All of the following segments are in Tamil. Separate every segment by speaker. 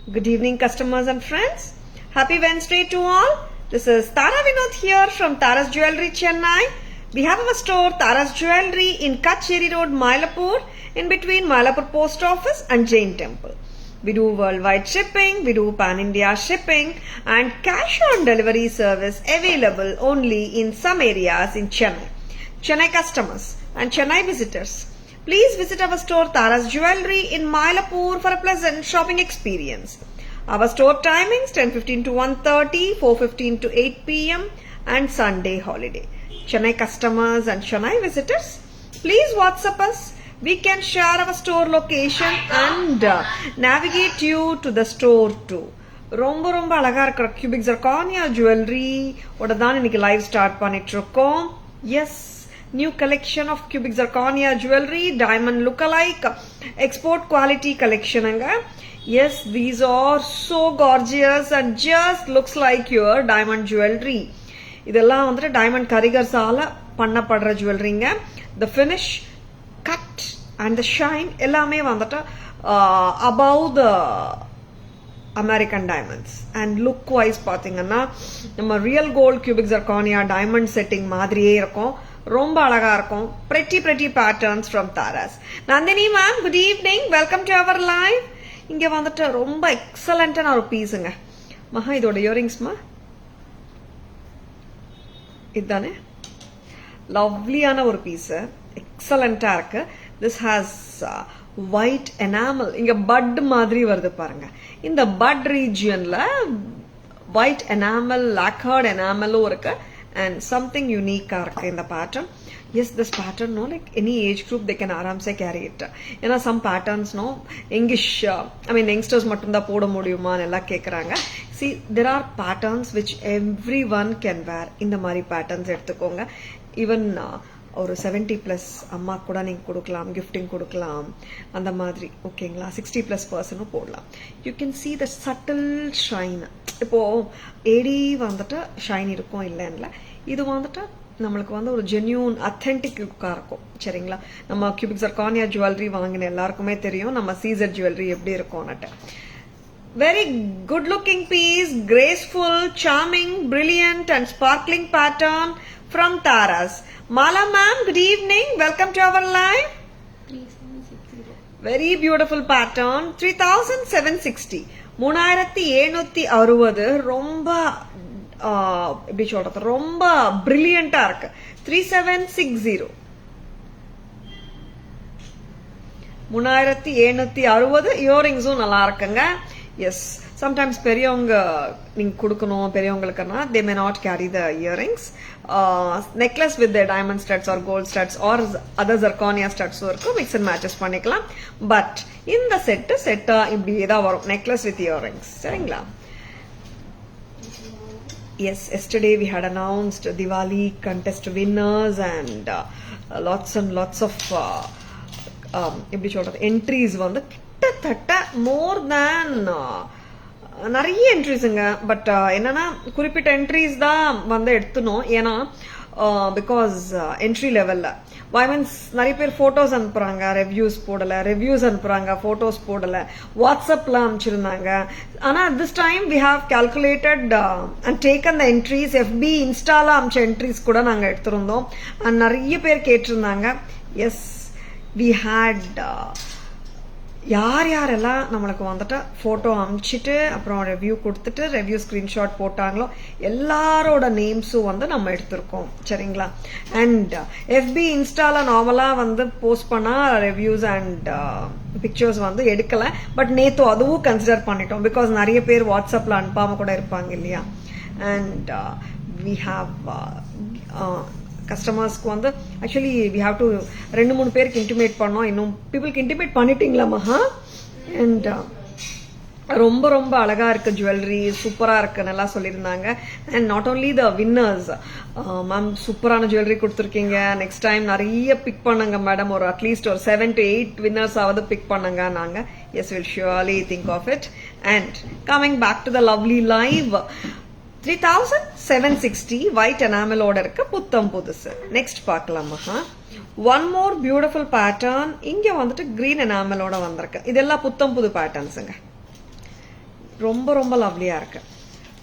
Speaker 1: Good evening, customers and friends. Happy Wednesday to all. This is Tara Vinod here from Tara's Jewelry, Chennai. We have our store Tara's Jewelry in Kacheri Road, Mylapore, in between Mylapore Post Office and Jain Temple. We do worldwide shipping, we do pan-India shipping and cash on delivery service available only in some areas in Chennai. Chennai customers and Chennai visitors, please visit our store Tara's Jewelry in Mylapore for a pleasant shopping experience. Our store timings 10:15 to 1:30, 4:15 to 8 p.m. and Sunday holiday. Chennai customers and Chennai visitors, please WhatsApp us. We can share our store location and navigate you to the store too. ரொம்ப ரொம்ப அழகா இருக்கிற cubic zirconia jewelry ஓட தான் இன்னைக்கு லைவ் ஸ்டார்ட் பண்ணிட்டு இருக்கோம். Yes, new collection of cubic zirconia jewelry, diamond lookalike, export quality collection anga. Yes, these are so gorgeous and just looks like your diamond jewelry. இதெல்லாம் வந்துட்டு diamond கரிகர்ஸால பண்ணப்படுற ஜுவல்லரிங்க. The finish, cut and the shine எல்லாமே வந்துட்டு above the American diamonds. And look wise பாத்தீங்கன்னா நம்ம real gold cubic zirconia diamond setting மாதிரியே இருக்கும். ரொம்ப அழகா இருக்கும். Pretty patterns from Tara's. Nandini ma'am, good evening. Welcome to our live. இங்க வந்துட்டு ரொம்ப எக்ஸலண்டான ஒரு பீஸுங்க. மகா இதோட இயரிங்ஸ்மா இதுதானே, லவ்லியான ஒரு பீஸ், எக்ஸலண்டா இருக்கு. திஸ் ஹாஸ் ஒயிட் எனாமல், இங்க பட் மாதிரி வருது பாருங்க. இந்த பட் ரீஜியன்ல ஒயிட் எனாமல், லாக்கர்ட் எனாமலும் இருக்கு and something unique இருக்கு இந்த pattern. Yes, this pattern no, like any age group they can aram se carry it. ஏன்னா some patterns no English youngsters மட்டும் தான் போட முடியுமா எல்லாம் கேக்குறாங்க. See, there are patterns which everyone can wear. இந்த மாதிரி patterns எடுத்துக்கோங்க. even ஒரு 70+ அம்மா கூட நீங்க கொடுக்கலாம், gifting கொடுக்கலாம் அந்த மாதிரி. ஓகேங்களா? 60+ பர்சனும் போடலாம். You can see the subtle shine. இப்போ ஏடி வந்துட்டு ஷைன் இருக்கும் இல்லைன்ல, இது வந்துட்டு நம்மளுக்கு வந்து ஒரு ஜென்யூன் அத்தென்டிக் லுக்கா இருக்கும். சரிங்களா? நம்ம cubic zirconia ஜுவல்லரி வாங்கின எல்லாருக்குமே தெரியும் நம்ம சீசர் ஜுவல்லரி எப்படி இருக்கும்னுட்டு. Very good looking piece, graceful, charming, brilliant and sparkling pattern from Tara's. Mala ma'am, good evening. Welcome to our live. 3760. Very beautiful pattern. 3760. 3760 ரொம்ப எப்படி சொல்றது, ரொம்ப பிரில்லியண்டா இருக்கு. 3760 3760 இயரிங்ஸும் நல்லா இருக்குங்க. எஸ், சம்டைம்ஸ் பெரியவங்க நீங்க கொடுக்கணும், பெரியவங்களுக்குன்னா they may not carry the earrings. Necklace with the diamond studs or gold studs or other zirconia studs இருக்கும், mix and matches பண்ணிக்கலாம். பட் இந்த செட்டா இப்படியே தான் வரும், necklace with earrings. சரிங்களா? Yes, yesterday we had announced Diwali contest winners and lots of எப்படி சொல்றது, entries வந்து கிட்டத்தட்ட more than நிறைய என்ட்ரிஸுங்க. பட் என்னன்னா குறிப்பிட்ட என்ட்ரிஸ் தான் வந்து எடுத்துனோம். ஏன்னா பிகாஸ் என்ட்ரி லெவல்ல மீன்ஸ் நிறைய பேர் போட்டோஸ் அனுப்புறாங்க, ரிவ்யூஸ் போடல, ரிவ்யூஸ் அனுப்புறாங்க, போட்டோஸ் போடல, வாட்ஸ்அப்ல அனுப்பிச்சிருந்தாங்க. ஆனா this time we have calculated and taken the entries. எஃபி இன்ஸ்டால அனுப்பிச்ச என்ட்ரிஸ் கூட நாங்க எடுத்திருந்தோம். அண்ட் நிறைய பேர் கேட்டிருந்தாங்க. எஸ், வி ஹேட் யாரெல்லாம் நம்மளுக்கு வந்துட்டு போட்டோ அனுப்பிச்சிட்டு அப்புறம் ரிவ்யூ கொடுத்துட்டு ரிவ்யூ ஸ்கிரீன்ஷாட் போட்டாங்களோ எல்லாரோட நேம்ஸும் வந்து நம்ம எடுத்திருக்கோம். சரிங்களா? அண்ட் எஃபி இன்ஸ்டால நார்மலா வந்து போஸ்ட் பண்ணா ரிவ்யூஸ் அண்ட் பிக்சர்ஸ் வந்து எடுக்கல. பட் நேத்து அதுவும் கன்சிடர் பண்ணிட்டோம். பிகாஸ் நிறைய பேர் வாட்ஸ்அப்ல அனுப்பாம கூட இருப்பாங்க இல்லையா? அண்ட் வி ஹாவ் கஸ்டமர்ஸ்க்கு வந்து ஆக்சுவலி வி ஹாவ் டு 2-3 பேருக்கு இன்டிமேட் பண்ணோம். இன்னும் பீப்புளுக்கு இன்டிமேட் பண்ணிட்டீங்களா மகா? அண்ட் ரொம்ப ரொம்ப அழகா இருக்கு ஜுவல்லரி, சூப்பரா இருக்கு நல்லா சொல்லியிருந்தாங்க. And not only the winners, ma'am சூப்பரான ஜுவல்லரி கொடுத்துருக்கீங்க, நெக்ஸ்ட் டைம் நிறைய பிக் பண்ணுங்க மேடம், ஒரு அட்லீஸ்ட் ஒரு 7 to 8 வின்னர்ஸ் ஆவது பிக் பண்ணுங்க நாங்க. Yes, will surely think of it. And coming back to the lovely live, 3760 white enamel ஓட இருக்கு, புத்தம் புதுசு. நெக்ஸ்ட் பார்க்கலாமா? One more beautiful pattern. இங்க வந்துட்டு கிரீன் எனாமலோட வந்திருக்கு. இதெல்லாம் புத்தம் புது பேட்டர்ன்ஸுங்க. ரொம்ப ரொம்ப லவ்லியா இருக்கு.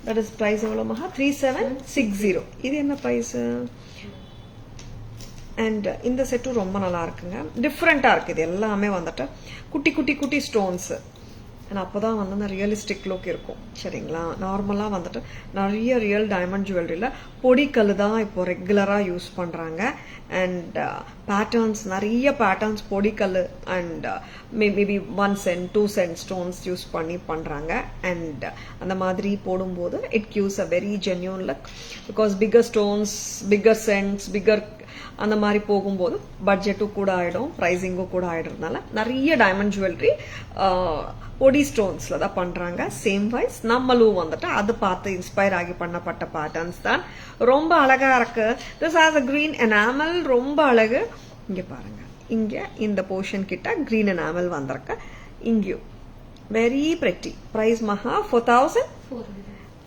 Speaker 1: தட் இஸ் பிரைஸ் எவ்வளோ மகா? 3760. இது என்ன பிரைஸ்? அண்ட் இந்த செட்டும் ரொம்ப நல்லா இருக்குங்க. டிஃப்ரெண்டா இருக்கு. இது எல்லாமே வந்துட்டு குட்டி குட்டி குட்டி ஸ்டோன்ஸ். அண்ட் அப்போதான் வந்து அந்த ரியலிஸ்டிக் லுக் இருக்கும். சரிங்களா? நார்மலாக வந்துட்டு நிறைய ரியல் டைமண்ட் ஜுவல்லரியில் பொடிக்கல் தான் இப்போ ரெகுலராக யூஸ் பண்ணுறாங்க. அண்ட் பேட்டர்ன்ஸ், நிறைய பேட்டர்ன்ஸ் பொடிக்கல் and maybe 1 cent 2 cent stones use பண்ணி பண்ணுறாங்க. அண்ட் அந்த மாதிரி போடும்போது it gives a very genuine look. Because bigger stones, bigger cents, bigger அந்த மாதிரி போகும்போது பட்ஜெட்டும் கூட ஆகிடும், ப்ரைஸிங்கும் கூட ஆகிடுறதுனால நிறைய டைமண்ட் ஜுவல்லரி பொடி ஸ்டோன்ஸ்ல தான் பண்றாங்க. சேம் வைஸ் நம்மளும் வந்துட்டு அது பார்த்து இன்ஸ்பயர் ஆகி பண்ணப்பட்ட பேட்டர்ன்ஸ் தான். ரொம்ப அழகா இருக்கு. This has a green enamel. ரொம்ப அழகு. இங்க பாருங்க, இங்க இந்த போர்ஷன் கிட்ட கிரீன் எனாமல் வந்திருக்கு. இங்கேயும் வெரி பிரெட்டி. பிரைஸ் மகா 4400.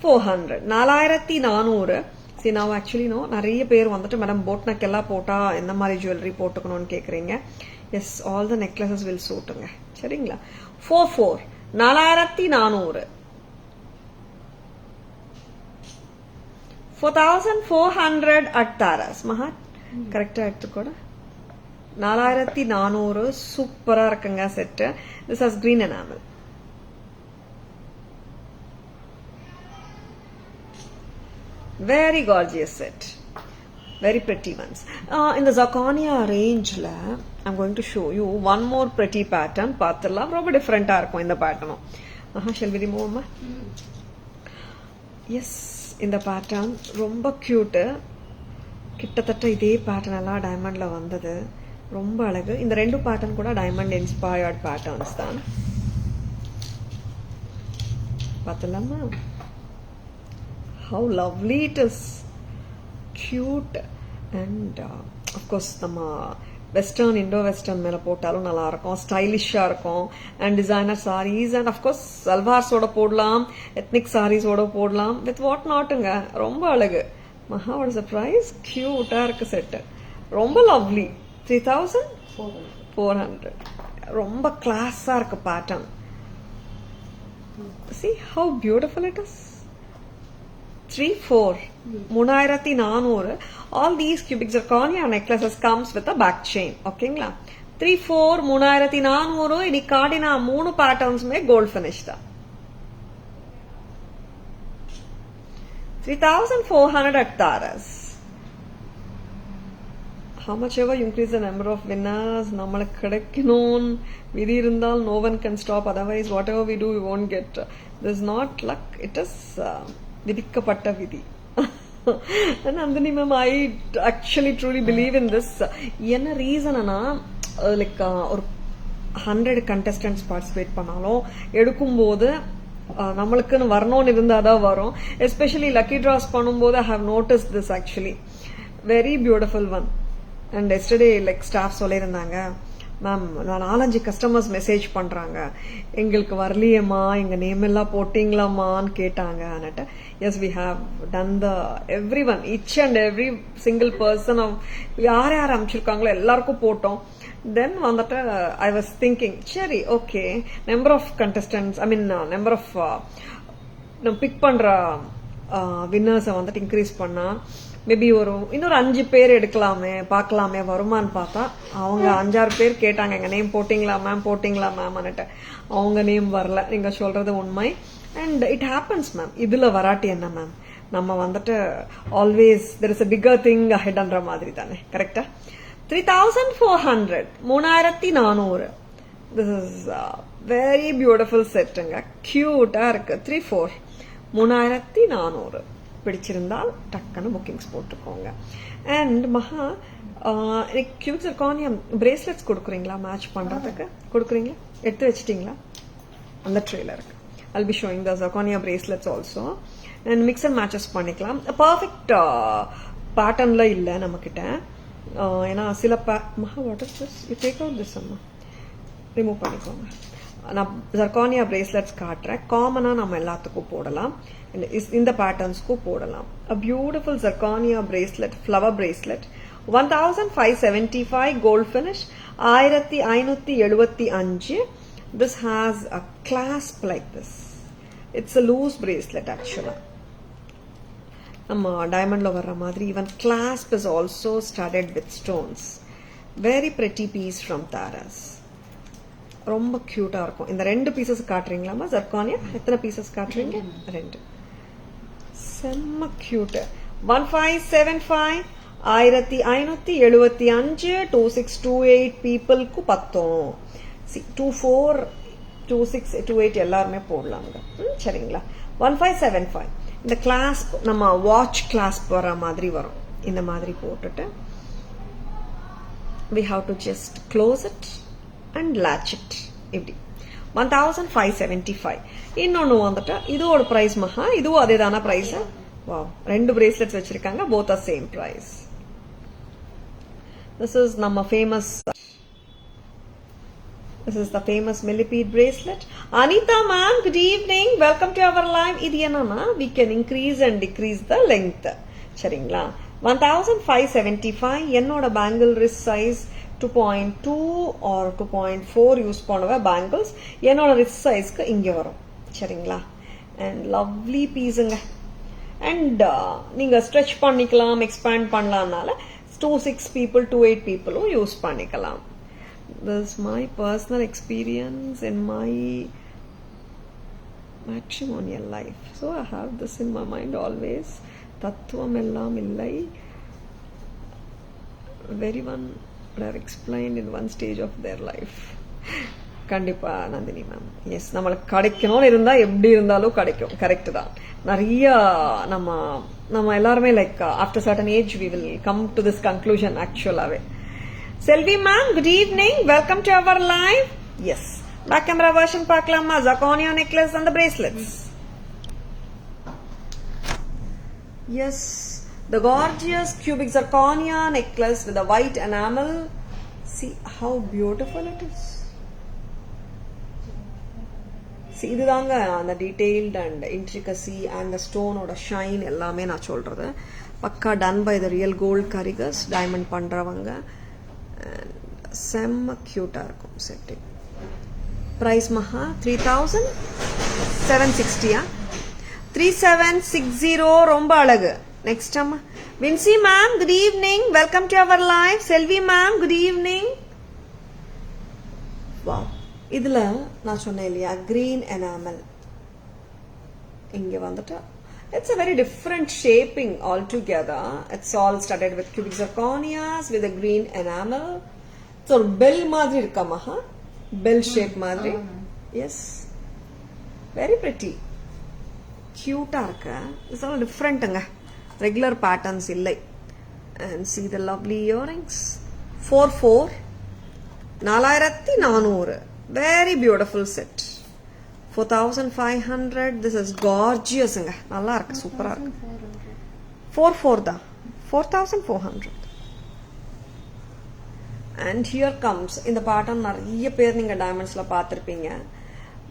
Speaker 1: 4400. சரி, நான் ஆக்சுவலி நிறைய பேர் வந்துட்டு மேடம் போட் நெக் எல்லாம் போட்டா எந்த மாதிரி ஜுவல்லரி போட்டுக்கணும்னு கேக்குறீங்க. Yes, all the necklaces will சூட்டுங்க. சரிங்களா? 4400. 4400 at Taras. மகா கரெக்டா எடுத்துக்கூட 4400. சூப்பரா இருக்குங்க set. This has green enamel. Very gorgeous set. Very pretty ones. In the Zirconia range, I'm going to show you one more pretty pattern. Pattern ரொம்ப different இருக்கும் இந்த pattern. Shall we remove ma? Yes, இந்த pattern ரொம்ப cute. கிட்டத்தட்ட இதே pattern எல்லாம் diamondல வந்தது. ரொம்ப அழகு. இந்த ரெண்டு pattern கூட diamond inspired patterns தான். பார்த்தலாமா? How lovely it is. Cute. And of course நம்ம வெஸ்டர்ன், இண்டோ வெஸ்டர்ன் மேல போட்டாலும் நல்லா இருக்கும், ஸ்டைலிஷா இருக்கும். And designer sarees and of course சல்வார்ஸோட போடலாம், எத்னிக் சாரீஸோட போடலாம், வித் வாட் நாட்டுங்க. ரொம்ப அழகு. மகாவோட சர்ப்ரைஸ். கியூட்டா இருக்கு செட்டு. ரொம்ப லவ்லி. 3400. ரொம்ப கிளாஸா இருக்கு pattern. See how beautiful it is. 3400. All these cubic zirconia necklaces comes with a back chain. ஓகேங்களா? 3400. இனி காட்டினா 3 பேட்டர்ன்ஸ்மே கோல்ட் ஃபினிஷ் தான். 3400 at Taras. How much ever you increase the number of winners, நம்மளுக்கு கிடைக்கணும். விதி இருந்தால் no one can stop. Otherwise whatever we do we won't get. This is not luck. It is விதிக்கப்பட்ட விதி. Nandini ma'am, I actually truly believe in this. என்ன ரீசன்னா, லைக் ஒரு 100 contestants பார்ட்டிசிபேட் பண்ணாலும் எடுக்கும்போது நம்மளுக்குன்னு வரணும்னு இருந்தாதான் வரும். எஸ்பெஷலி லக்கி டிராஸ் பண்ணும்போது I have notice this actually. Very beautiful one. And yesterday like staff சொல்லியிருந்தாங்க, மேம் 4-5 கஸ்டமர்ஸ் மெசேஜ் பண்றாங்க, எங்களுக்கு வரலையேம்மா, எங்க நேம் எல்லாம் போட்டீங்களாமான்னு கேட்டாங்க. Yes, we have done the every one, each and every single person யார் யார் அமைச்சிருக்காங்களோ எல்லாருக்கும் போட்டோம். தென் வந்துட்டு ஐ வாஸ் திங்கிங், சரி okay, number of contestants, I mean number of நம்ம பிக் பண்ற வின்னர்ஸை வந்துட்டு இன்க்ரீஸ் பண்ணா மேபி இன்னொரு 5 பேர் எடுக்கலாமே, பார்க்கலாமே, வருமானு பார்த்தா அவங்க 5-6 பேர் கேட்டாங்க, எங்க நேம் போட்டீங்களா மேம், போட்டீங்களா மேம். அவங்க நேம் வரல. நீங்க சொல்றது உண்மை. And it happens ma'am. இதுல வராட்டி என்ன மேம், நம்ம வந்துட்டு always there is a bigger thing ahead என்ற மாதிரி தானே. கரெக்டா? 3400. 3400. திஸ் இஸ் வெரி பியூட்டிஃபுல் செட்டுங்க. கியூட்டா இருக்கு. 3400. பிடிச்சிருந்தால் டக்குன்னு புக்கிங்ஸ் போட்டுக்கோங்க. அண்ட் மகா, எனக்கு கியூட் ஜர்கானியம் பிரேஸ்லெட்ஸ் கொடுக்குறீங்களா? மேட்ச் பண்றதுக்கு கொடுக்குறீங்களா? எடுத்து வச்சிட்டீங்களா? அந்த ட்ரேல இருக்கு. I'll be showing the zirconia bracelets also. And mix and matches பண்ணிக்கலாம். பர்ஃபெக்ட் பேட்டர்ன்ல இல்ல நம்ம கிட்ட. ஏன்னா சில மகா, what is this? You take out this அம்மா, ரிமூவ் பண்ணிக்கோங்க. நான் ஜர்கானியா பிரேஸ்லெட்ஸ் காட்டுறேன். காமனா நம்ம எல்லாத்துக்கும் போடலாம், இந்த பேட்டர்ன்ஸ்க்கும் போடலாம். a beautiful zirconia bracelet, flower bracelet, 1575 gold finish, 1575. This has a clasp like this. It's a loose bracelet actually. நம்ம diamondல வர்ற மாதிரி even clasp is also studded with stones. Very pretty piece from Taras. ரொம்ப கியூட்டா இருக்கும். இந்த ரெண்டு பீசஸ் காட்டுறீங்களாமா ஜர்கானியா? எத்தனை பீசஸ் காட்டுறீங்க? ரெண்டு. செம்ம கியூட். 1575 1575 2628 பீப்புளுக்கு பத்தும். 24 26 28 எல்லாருமே போடலாங்க. சரிங்களா? 1575 இந்த கிளாஸ்ப் நம்ம வாட்ச் கிளாஸ்ப் வர மாதிரி வரும். இந்த மாதிரி போட்டுட்டு we have to just close it and latch it. இப்படி 1575. இன்னொன்னு வந்துட்டு இதோட பிரைஸ் மகா, இதுவும் அதேதான பிரைஸ். வாவ், ரெண்டு பிரேஸ்லெட்ஸ் வச்சிருக்காங்க, both are same price. This is நம்ம famous. This is the famous millipede bracelet. Anita ma'am, good evening. Welcome to our live. இது என்னன்னா we can increase and decrease the length. சரிங்களா? 1575. என்னோட bangle wrist size 2.2 or 2.4 use பண்ணுவ bangles. என்னோட wrist sizeக்கு இங்க வரும். சரிங்களா? And lovely pieceங்க. And நீங்க stretch பண்ணிக்கலாம், expand பண்ணலாம்னால 26 people 28 people யூஸ் பண்ணிக்கலாம். This is my personal experience in my matrimonial life. So I have this in my mind always. Tattvam ellam illai. Very one would have explained in one stage of their life. கண்டிப்பா நந்தினி மேம். எஸ், நம்மளுக்கு கிடைக்கணும்னு இருந்தா எப்படி இருந்தாலும் கிடைக்கும். கரெக்ட் தான். நிறைய நம்ம எல்லாருமே like after certain age we will come to this conclusion actually. Selvi ma'am, good evening. Welcome to our live. Yes. Back camera version பார்க்கலாமா? Zirconia necklace and the bracelets. Yes. The gorgeous cubic zirconia necklace with the white enamel. See how beautiful it is. See, இதுதாங்க அந்த detailed and intricacy and the stone ஓட shine எல்லாமே நான் சொல்றது. பக்கா done by the real gold carriers, diamond பண்றவங்க. செம்ம கியூட்டா இருக்கும் செட்டிங். பிரைஸ் மகா 3760. 3760 ரொம்ப அழகு. நெக்ஸ்ட் அம்மா Vinci ma'am, good evening. Welcome to our live. Selvi ma'am, good evening. Wow, இதுல நான் சொன்னேன் இல்லையா கிரீன் எனாமல். இங்க வந்துட்டு it's a very different shaping altogether. It's all studded with cubic zirconias with a green enamel. So bell மாதிரி இருக்கா மகா, bell shape மாதிரி. Yes, very pretty, cute ஆ இருக்கு. It's all differentங்க, regular patterns இல்லை. And see the lovely earrings. 4400. Very beautiful set. 4500. This is gorgeous. நல்லா இருக்கு, சூப்பரா இருக்கு. 44 தான். 4400. And here comes in the pattern நிறைய பேர் நீங்க diamondsல பார்த்திருப்பீங்க.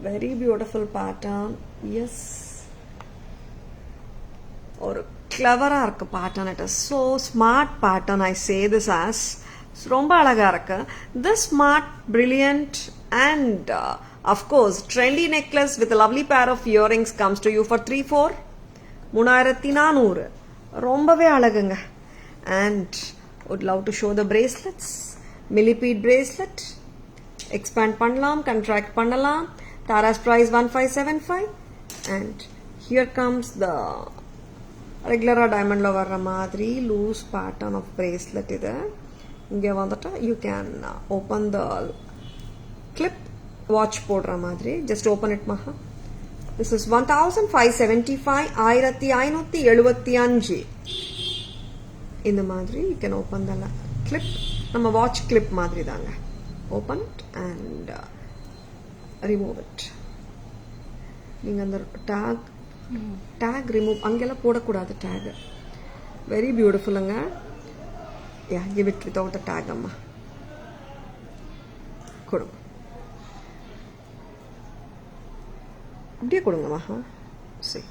Speaker 1: Very beautiful pattern. Yes. ஒரு clever-ஆ இருக்கு pattern. It is so smart pattern. I say this as ரொம்ப அழகா இருக்கு. This smart, brilliant and of course trendy necklace with a lovely pair of earrings comes to you for 3400. ரொம்பவே அழகுங்க. And would love to show the bracelets. Millipede bracelet. Expand பண்ணலாம், contract பண்ணலாம். Tara's price 1575. And here comes the regular diamond ல வர்ற மாதிரி loose pattern of bracelet. இது இங்க வந்துட்டு you can open the clip, watch போடுற மாதிரி. Just open it மகா. This is 1575. 1575. இந்த மாதிரி you can open the clip. நம்ம watch clip மாதிரி தாங்க. Open it and remove it. நீங்க அந்த tag remove அங்கெல்லாம் போடக்கூடாது tag. Very beautifulங்க. Yeah, give it without the tag அம்மா. கொடுங்க. அப்படியே கொடுங்கம்மா. see,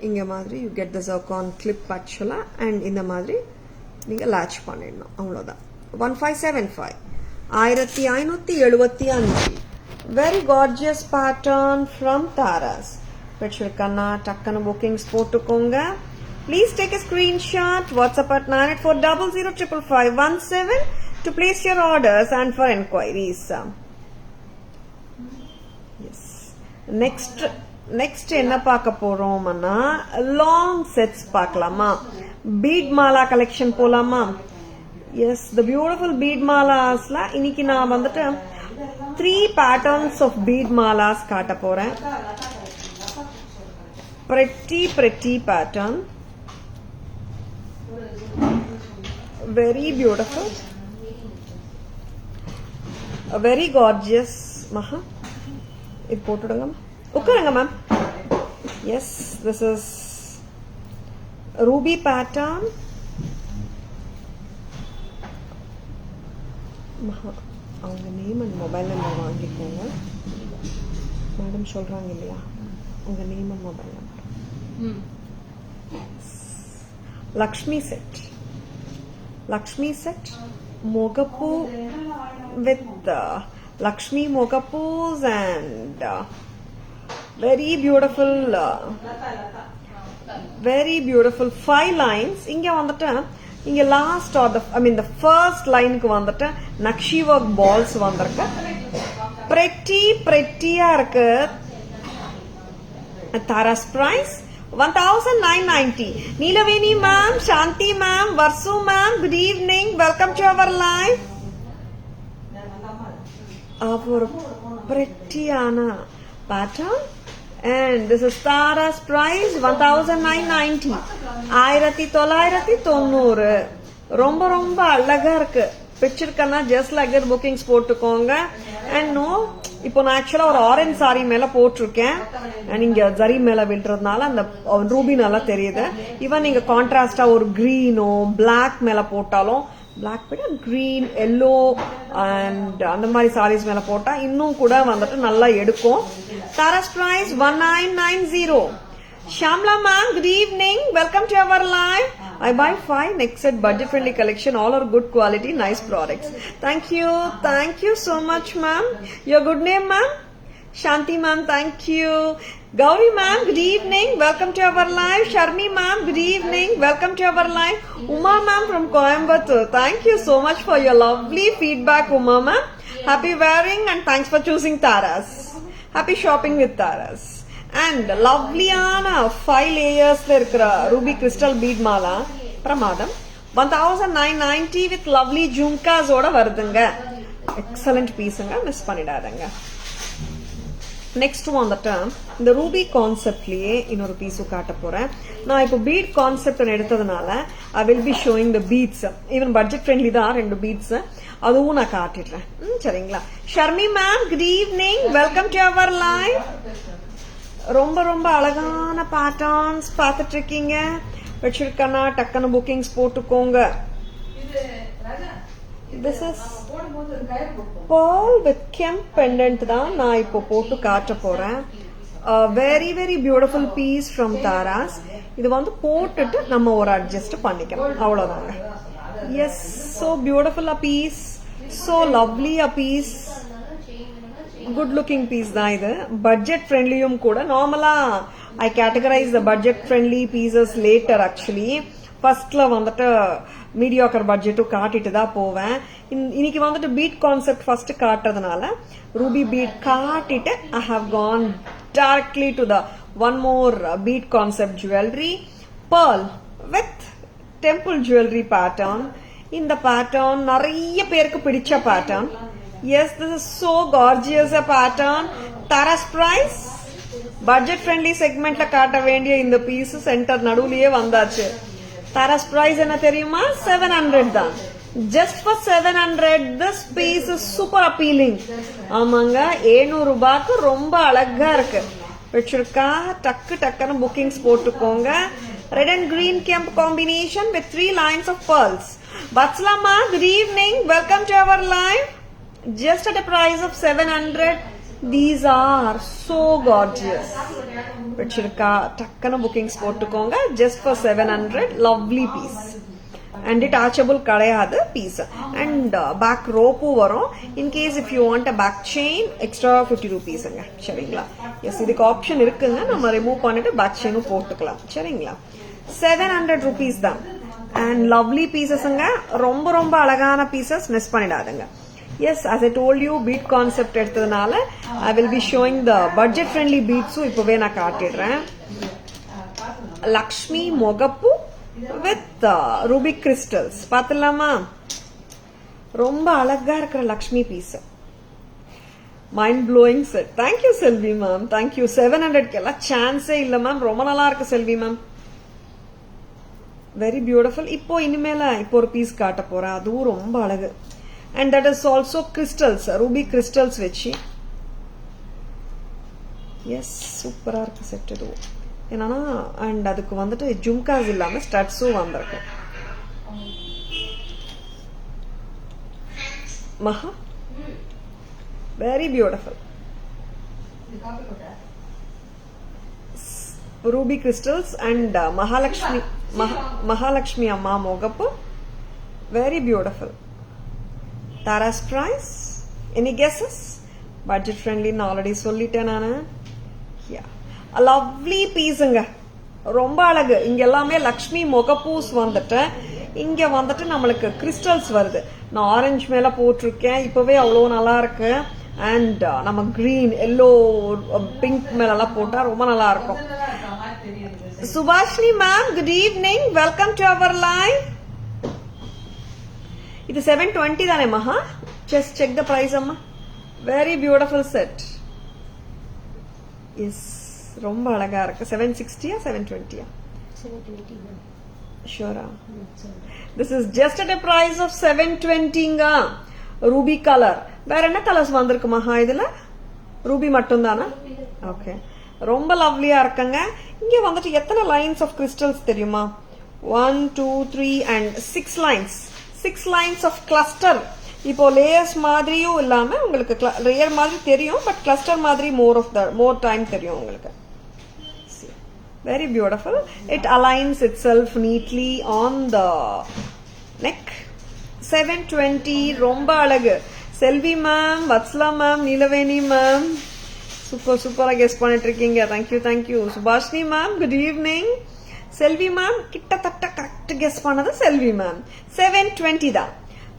Speaker 1: இங்க மாதிரி you get the zircon clip actually and இந்த மாதிரி நீங்க latch பண்ணிடணும், அவ்வளவுதான். 1575. 1575. Very gorgeous pattern from Taras. வச்சிருக்கேன்னா டக்குன்னு bookings போட்டுக்கோங்க. Please take a screenshot. WhatsApp at 9840055517 to place your orders and for enquiries. Yes. Next என்ன பார்க்க போறோம்னா long sets பார்க்கலாமா? Bead mala collection போலாமா? Yes, the beautiful bead malasல இன்னைக்கு நான் வந்துட்டு 3 patterns of bead malas காட்ட போறேன். Pretty pattern. Very beautiful. Very gorgeous. Maha. இது போட்டுடுங்க. உட்காருங்க ma'am. Yes, this is ruby pattern. Maha. அவங்க நேம் அண்ட் மொபைல் நம்பர் வாங்கிக்கோங்க. மேடம் சொல்றாங்க இல்லையா, உங்க name and mobile number. Lakshmi set Mogapu with Lakshmi Mogapus and very beautiful 5 lines. Inga vandata inga last or the the first line ku vandata Nakshi work balls vandirukku. Pretty ah irukku. Tara's price 1990. Neelaveni ma'am, Shanti ma'am, Varsu ma'am, good evening. Welcome to our live. Our pretty Anna pattern. And this is Tara's price 1990. 1990. ரொம்ப அழகா இருக்கு. பிக்சர் கண்ணா just like that bookings போட்டுக்கோங்க. And no, இப்போ நான் ஆக்சுவலா ஒரு ஆரஞ்சு சாரி மேல போட்டிருக்கேன். நீங்க ஜரி மேல விழுறதுனால அந்த ரூபி நல்லா தெரியுது. ஈவன் நீங்க கான்ட்ராஸ்டா ஒரு கிரீனோ பிளாக் மேல போட்டாலும், பிளாக் விட கிரீன் எல்லோ அண்ட் அந்த மாதிரி சாரீஸ் மேல போட்டா இன்னும் கூட வந்துட்டு நல்லா எடுக்கும். Tara's price 1990. Shamla ma'am, good evening. Welcome to our live. I buy 5 next set budget friendly collection. All are good quality, nice products. Thank you so much ma'am. Your good name ma'am? Shanti ma'am, thank you. Gauri ma'am, good evening. Welcome to our live. Sharmi ma'am, good evening. Welcome to our live. Uma ma'am from Coimbatore. Thank you so much for your lovely feedback, Uma ma'am. Happy wearing and thanks for choosing Tara's. Happy shopping with Tara's. And lovelyana 5 layers la irukra ruby crystal bead mala pramadam 1990 with lovely jhumkas oda varudunga. Excellent piece nga, miss pannidadanga. Next one the term இந்த ரூபி கான்செப்ட்லயே இன்னொரு பீஸு காட்ட போறேன். நான் இப்போ பீட் கான்செப்ட் எடுத்ததுனால I will be showing the beads. Even budget friendly தான் 2 பீட்ஸ், அதுவும் நான் காட்டிடுறேன். சரிங்களா? Sharmi ma'am, good evening. Welcome to our live. ரொம்ப அழகான பேட்டர்ன்ஸ் பார்த்துட்டு இருக்கீங்க. வச்சிருக்கனா டக்குன்னு புக்கிங்ஸ் போட்டுக்கோங்க. This is pearl with kemp pendant தான் நான் இப்போ போட்டு காட்ட போறேன். very beautiful piece from Tara's. இது வந்து போட்டுட்டு நம்ம ஒரு அட்ஜஸ்ட் பண்ணிக்கலாம், அவ்வளவுதாங்க. Yes, so beautiful a piece, so lovely a piece. Good looking piece தான் இது. பட்ஜெட் ஃப்ரெண்ட்லியும் கூட. நார்மலா I categorize the budget friendly pieces later actually. ஃபர்ஸ்ட்ல வந்துட்டு மீடியாக்கர் பட்ஜெட்டும் காட்டிட்டு தான் போவேன். இன்னைக்கு வந்துட்டு பீட் கான்செப்ட் ஃபர்ஸ்ட் காட்டுறதுனால ரூபி பீட் காட்டிட்டு I have gone directly to the one more bead concept jewelry, pearl with temple jewelry pattern. இந்த pattern நிறைய பேருக்கு பிடிச்ச pattern. Yes, this is so gorgeous a pattern. Tara's price budget friendly segmentல காட்ட வேண்டிய இந்த பீஸ் சென்டர் நடுவுலயே வந்தாச்சு. Tara's price என்ன தெரியுமா? 700 தான். Just for 700 this piece is super appealing. ஆமாங்க, 700 ரூபாய்க்கு ரொம்ப அழகா இருக்கு. வச்சிருக்கா டக்குன்னு புக்கிங்ஸ் போட்டுக்கோங்க. Red and green kemp combination with 3 lines of pearls. Vatsalama, good evening. Welcome to our live. Just at a price of 700. These are so gorgeous. வச்சிருக்கா டக்குன்னு புக்கிங்ஸ் போட்டுக்கோங்க. Just for 700. Lovely piece. and detachable கிடையாது பீஸ் and back rope வரும். in case if you want a back chain extra 50 rupeesங்க சரிங்களா. எஸ் இதுக்கு ஆப்ஷன் இருக்குங்க, நம்ம ரிமூவ் பண்ணிட்டு பேக் செயினும் போட்டுக்கலாம் சரிங்களா. 700 rupees தான் and lovely pieces-ங்க, ரொம்ப ரொம்ப அழகான பீசஸ், மிஸ் பண்ணிடாதுங்க. yes, as I told you bead concept எடுத்ததுனால I will be showing the budget friendly beads இப்பவே நான் காட்டிடுறேன். லக்ஷ்மி முகப்பு with ruby crystals பாத்தலாமா, ரொம்ப அழகா இருக்கிற Lakshmi piece, mind blowing set. Thank you Selvi ma'am, thank you. 700 எல்லாம் சான்ஸே இல்ல மேம், ரொம்ப நல்லா இருக்கு செல்வி மேம், வெரி பியூட்டிஃபுல். இப்போ இனிமேல இப்போ ஒரு பீஸ் காட்ட போறேன், அதுவும் ரொம்ப அழகு. And that is also crystals, Ruby crystals வச்சு. எஸ் சூப்பரா இருக்கு செட் இது. என்னன்னா அண்ட் அதுக்கு வந்துட்டு ஜும்காஸ் இல்லாம ஸ்டட்ஸும் வந்திருக்கு. Maha very beautiful ruby crystals and Mahalakshmi Amma Mogapu, very beautiful. Tara's price, any guesses? Budget friendly na already solliten nanu. Yeah, a lovely piece nga, ரொம்ப அழகு. இங்க எல்லாமே லக்ஷ்மி முகப்பூஸ் வந்துட்டு, இங்க வந்துட்டு நம்மளுக்கு கிறிஸ்டல்ஸ் வருது. நான் ஆரஞ்சு மேல போட்டிருக்கேன், இப்பவே அவ்வளோ நல்லா இருக்கு. அண்ட் நம்ம கிரீன் எல்லோ பிங்க் மேல எல்லாம் போட்டா ரொம்ப நல்லா இருக்கும். Subhashini ma'am, good evening. Welcome to our live. இது 720 தானே மஹா? Just check the price amma. Very beautiful set. Yes, ரொம்ப அழகா இருக்கு. 760 or 720?
Speaker 2: 720.
Speaker 1: Sure. This is just at a price of 720 nga. Ruby color. வேற என்ன கலர்ஸ் வந்திருக்கு மஹா இதுல? ரூபி மட்டும் தானா? ஓகே, ரொம்ப லவ்லியா இருக்குங்க. இங்க வந்துட்டு எத்தனை லைன்ஸ் ஆஃப் கிறிஸ்டல்ஸ் தெரியுமா? 1 2 3 and 6 lines. 6 lines of cluster. இப்போ லேயர்ஸ் மாதிரியும் இல்லாம உங்களுக்கு லேயர் மாதிரி தெரியும், பட் கிளஸ்டர் மாதிரி மோர் டைம் தெரியும் உங்களுக்கு. Very beautiful. It aligns itself neatly on the neck. 720 ரொம்ப அழகு. Selvi ma'am, Vatsala ma'am, Neelaveni ma'am, super சூப்பரா கெஸ் பண்ணிட்டு இருக்கீங்க. Thank you thank you. Subhashini ma'am, good evening. Selvi ma'am கிட்டத்தட்ட கரெக்ட் கெஸ் பண்ணது செல்வி மேம். 720 தான்.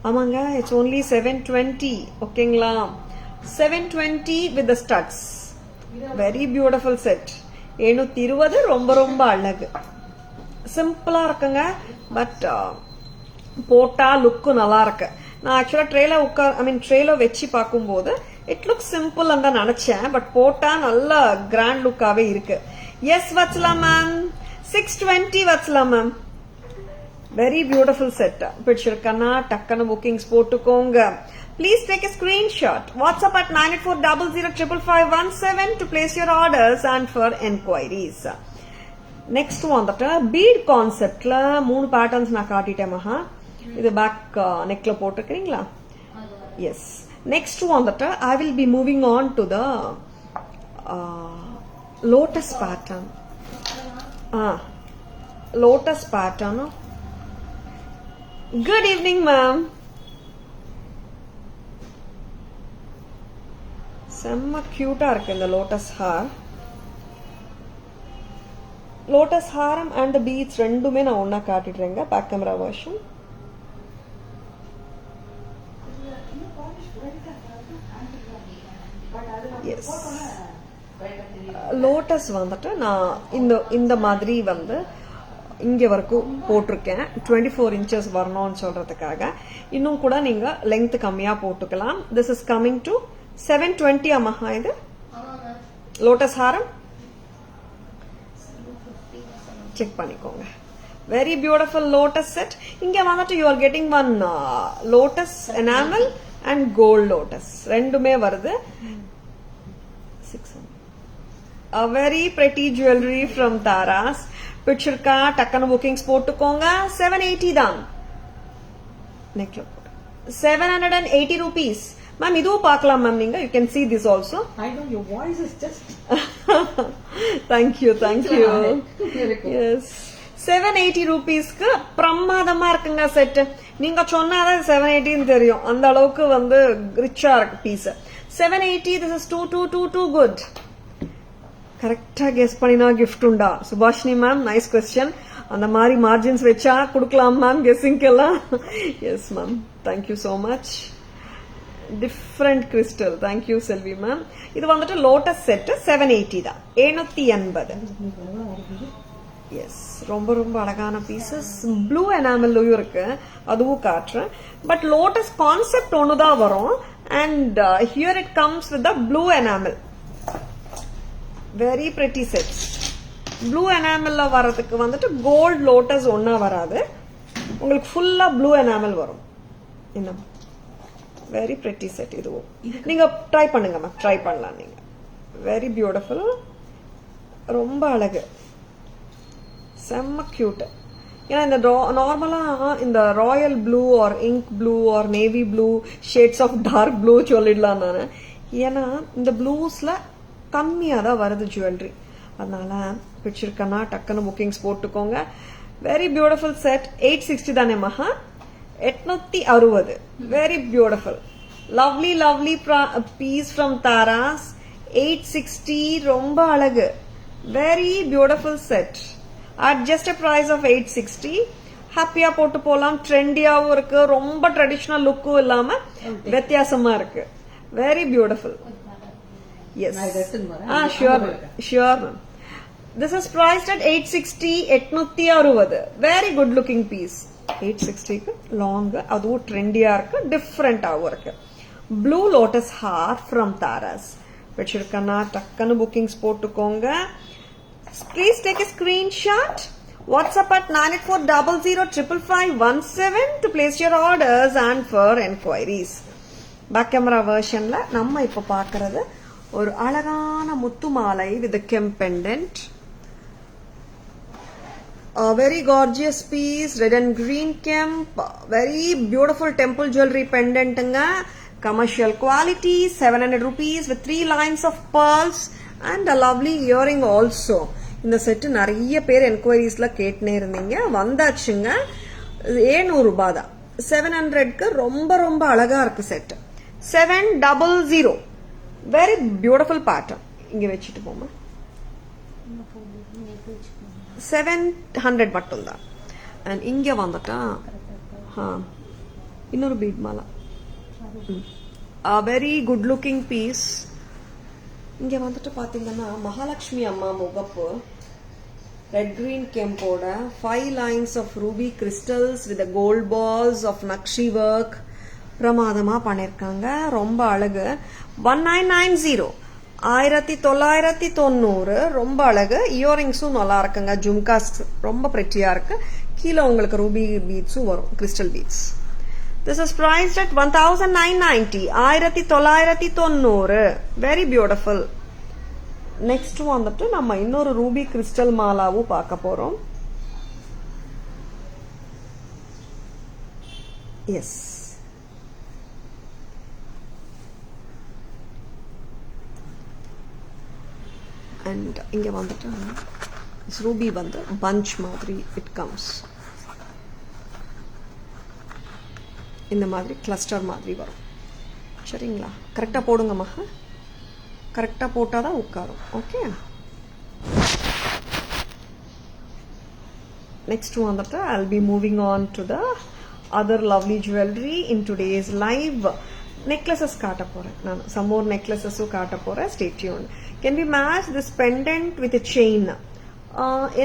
Speaker 1: ஆமாங்க, இட்ஸ் ஓன்லி 720. ஓகேங்களா? 720 with the studs. Very beautiful set. 720 ரொம்ப ரொம்ப அழகு. சிம்பிளா இருக்குங்க, பட் போட்டா லுக்கு நல்லா இருக்கு. நான் ஆக்சுவலா ட்ரேல வச்சு பார்க்கும்போது இட் லுக் சிம்பிள் தான் நினைச்சேன், பட் போட்டா நல்ல கிராண்ட் லுக்காவே இருக்கு. Yes Vatsala ma'am, 620 Vatsala ma'am. Very beautiful set. பிடிச்சிருக்கனா டக்குன்னு புக்கிங்ஸ் போட்டுக்கோங்க. Please take a screenshot. WhatsApp at 9840055517 to place your orders and for enquiries. Next வந்துட்டு பீட் கான்செப்ட்ல 3 பேட்டர்ன்ஸ் நான் காட்டிட்டேன் மஹா. இது பேக் நெக்ல போட்டுக்கிறீங்களா? எஸ். நெக்ஸ்ட் வந்துட்டு I will be moving on to the lotus pattern. Lotus pattern. Good evening ma'am. செம்ம கியூட்டா இருக்கு இந்த லோட்டஸ் ஹார். லோட்டஸ் ஹாரம் அண்ட் பீட்ஸ் ரெண்டுமே நான் ஒன்னா காட்டிடுறேங்க. Back camera version. Yes, lotus வந்துட்டு நான் இந்த மாதிரி வந்து இங்க வரைக்கும் போட்டிருக்கேன். 24 inches வரணும்னு சொல்றதுக்காக. இன்னும் கூட நீங்க லெங்த் கம்மியா போட்டுக்கலாம். திஸ் இஸ் கமிங் டு 720 அம்மா. இது லோட்டஸ் ஹாரம் செக் பண்ணிக்கோங்க. Very beautiful lotus set. இங்க வந்துட்டு you are getting one lotus enamel and gold lotus ரெண்டுமே வருது. 600. A very pretty jewelry from Taras. பிடிச்சிருக்கா டக்குனு புக்கிங்ஸ் போட்டுக்கோங்க. 780 தான். நெக்ல 780 rupees. மேம் இதுவும் பார்க்கலாம் மேம் நீங்க. You can see this also.
Speaker 2: I know your voice is just
Speaker 1: thank you. Yes. 780 rupeesக்கு பிரமாதமா இருக்குங்க செட். நீங்க சொன்னாதான் 780 தெரியும். அந்த அளவுக்கு வந்து ரிச்சா இருக்கு piece. 780, this is too good. கரெக்டா கெஸ் பண்ணினா கிஃப்ட் உண்டா? Subhashini ma'am, nice question. அந்த மாதிரி மார்ஜின்ஸ் வச்சா கொடுக்கலாம் மேம் கெஸ்ஸிங்கெல்லாம். Yes ma'am, thank you so much. Different crystal, thank you Selvi ma'am. இது வந்துட்டு லோட்டஸ் செட் 780 தான், 780. எஸ், ரொம்ப ரொம்ப அழகான பீசஸ். ப்ளூ எனாமல்லையும் இருக்கு, அதுவும் காட்டுறேன். பட் லோட்டஸ் கான்செப்ட் ஒண்ணுதான் வரும். And here it comes with the blue enamel. Very pretty sets. Blue எனாமல்ல வர்றதுக்கு வந்துட்டு கோல்ட் லோட்டஸ் ஒன்னா வராது, உங்களுக்கு ஃபுல்லா ப்ளூ எனாமல் வரும். என்ன வெரி பிரிட்டி செட். இதுவும் நீங்க ட்ரை பண்ணுங்க மேம், ட்ரை பண்ணலாம் நீங்க. வெரி பியூட்டிஃபுல், ரொம்ப அழகு, செம்ம கியூட். ஏன்னா இந்த நார்மலா இந்த royal blue or ink blue or navy blue shades of dark blue சொல்லிடலாம் நான். ஏன்னா இந்த ப்ளூஸ்ல கம்மியா தான் வருது ஜுவல்லரி. அதனால பிடிச்சிருக்கனா டக்குன்னு புக்கிங்ஸ் போட்டுக்கோங்க. Very beautiful set. 860 தானே Maha? 860. Very beautiful, lovely lovely piece from Taras. 860, ரொம்ப அழகு. Very beautiful set at just a price of 860. ஹாப்பியா போட்டு போலாம். ட்ரெண்டியாவும் இருக்கு, ரொம்ப ட்ரெடிஷனல் லுக்கும் இல்லாம வித்தியாசமா இருக்கு. Very beautiful. Yes. Sure ma'am. This is priced at 860. 860. Very good looking piece. 860 க்கு லாங், அதுவும் ட்ரெண்டியா இருக்கு, டிஃப்ரெண்டாவும் இருக்கு. Blue lotus haar from Taras. வச்சிருக்கனா டக்குன்னு புக்கிங்ஸ் போட்டுக்கோங்க. Please take a screenshot. WhatsApp at 9840055517 to place your orders and for enquiries. Back camera வெர்ஷன்ல நம்ம இப்ப பாக்குறது ஒரு அழகான முத்து மாலை with a kemp pendant. A very gorgeous piece, red and green kemp, very beautiful temple jewelry pendant. Commercial quality, 700 rupees with 3 lines of pearls and a lovely earring also. இந்த செட் நிறைய பேர் என்கொயரிஸ்ல கேட்டுனே இருந்தீங்க, வந்தாச்சுங்க. 700 ரூபாய் தான். 700க்கு ரொம்ப ரொம்ப அழகா இருக்கு செட். 700. Very beautiful pattern. இங்க வச்சுட்டு போமா. 700 மட்டும் தான். அண்ட் இங்க வந்துட்டா இன்னொரு பீட் மாலா. Very good looking piece. இங்க வந்துட்டு பாத்தீங்கன்னா மகாலட்சுமி அம்மா முகப்பு, ரெட் கிரீன் கெம்போட 5 lines of ruby crystals with the gold balls of Nakshi work. பிரமாதமா பண்ணிருக்காங்க, ரொம்ப அழகு. 1990, 1990. ரொம்ப அழகு. இயரிங்ஸும் நல்லா இருக்குங்க, ஜும்காஸ் ரொம்ப பிரிட்டியா இருக்கு. கீழே உங்களுக்கு ரூபி பீட்ஸும் வரும், crystal beads. This is priced at 1990. 1990. Very beautiful. Next வந்துட்டு நம்ம இன்னொரு ரூபி கிறிஸ்டல் மாலாவும் பார்க்க போறோம். எஸ், அண்ட் இங்க வந்துட்டு ரூபி வந்து பஞ்ச் மாதிரி இட் கம்ஸ். இந்த மாதிரி கிளஸ்டர் மாதிரி வரும். சரிங்களா? கரெக்டா போடுங்கம்மா, கரெக்டா போட்டாதான் உட்காரும். ஓகே, நெக்ஸ்ட் வந்துட்டு I'll be moving on to the other lovely jewelry in today's live. necklaces காட்ட போறேன் நான், some more necklaces காட்ட போறேன். stay tuned. Can we match this pendant with a chain?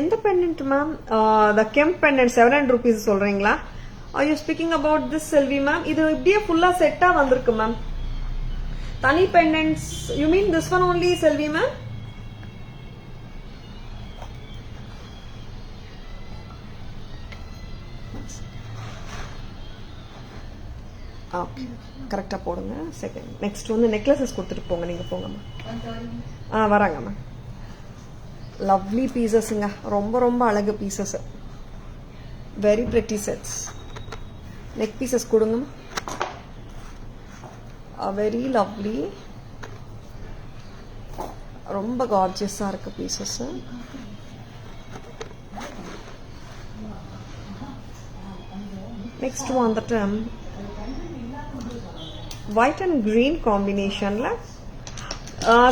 Speaker 1: எந்த pendant ma'am? the kemp pendant 700 rupees சொல்றீங்களா? Are you speaking about this Selvi ma'am? இது இப்படியே ஃபுல்லா செட்டா வந்திருக்கு மேம். தனி pendants, you mean this one only Selvi ma'am? Okay, கரெக்டா போடுங்க. செகண்ட் நெக்ஸ்ட் வந்து நெக்லஸஸ் கொடுத்துட்டு போங்க. நீங்க போங்கம்மா. வராங்கம்மா. லவ்லி பீசஸ்ங்க, ரொம்ப ரொம்ப அழகு pieces. Very pretty sets. Neck pieces கொடுங்கம்மா. வெரி லவ்லி, ரொம்ப கார்ஜியஸா இருக்கு pieces. Next one the term white and green combination la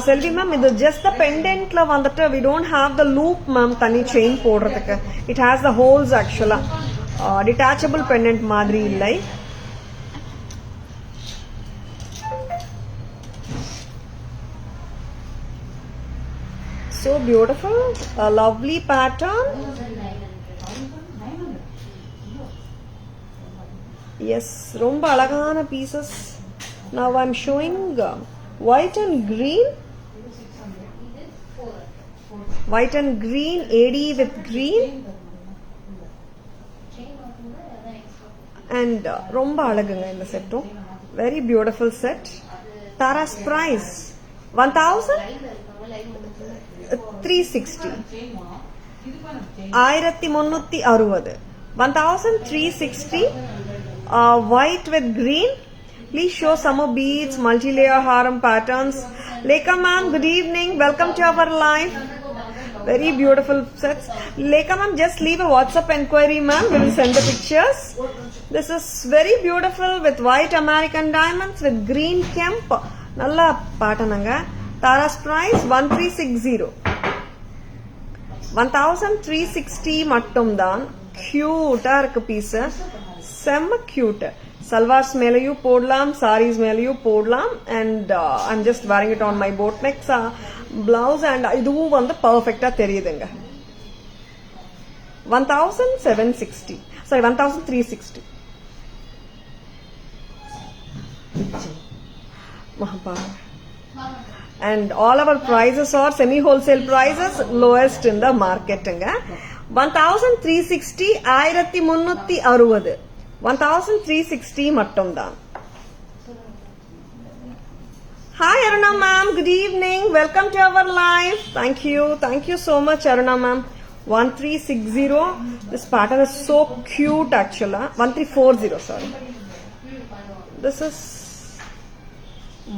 Speaker 1: Selvi ma'am, இது just the pendant la வந்துட்டு we don't have the loop ma'am தனி chain போடுறதுக்கு. It has the holes actually. Detachable pendant மாதிரி இல்லை. So beautiful, a lovely pattern. Yes, ரொம்ப அழகான pieces. Now I'm showing white and green. White and green, AD with green. And ரொம்ப அழகுங்க இந்த செட்டும். Very beautiful set. Tara's price 1360. 1360. 1360. White with green. Please show some more beads, multi-layer haram patterns. Lekha ma'am, good evening. Welcome to our live. Very beautiful sets. Lekha ma'am, just leave a WhatsApp enquiry ma'am. We will send the pictures. This is very beautiful with white American diamonds with green kemp. Nalla pattern anga. Tara's price 1360. 1360 மட்டும் தான். Cute-ஆ இருக்கு piece. செம்ம cute. Salwars மேலையும் போடலாம், sarees மேலையும் போடலாம். And I'm just wearing it on my boat neck blouse and இதுவும் வந்து perfect-ஆ தெரியுதுங்க. 1760. Sorry, 1360. And all our prices are semi-wholesale prices, lowest in the market. 1360, 1360. 1360 மட்டும் தான். Hi Aruna ma'am, good evening. Welcome to our live. Thank you so much Aruna ma'am. 1360. This pattern is so cute actually. 1340, sorry. This is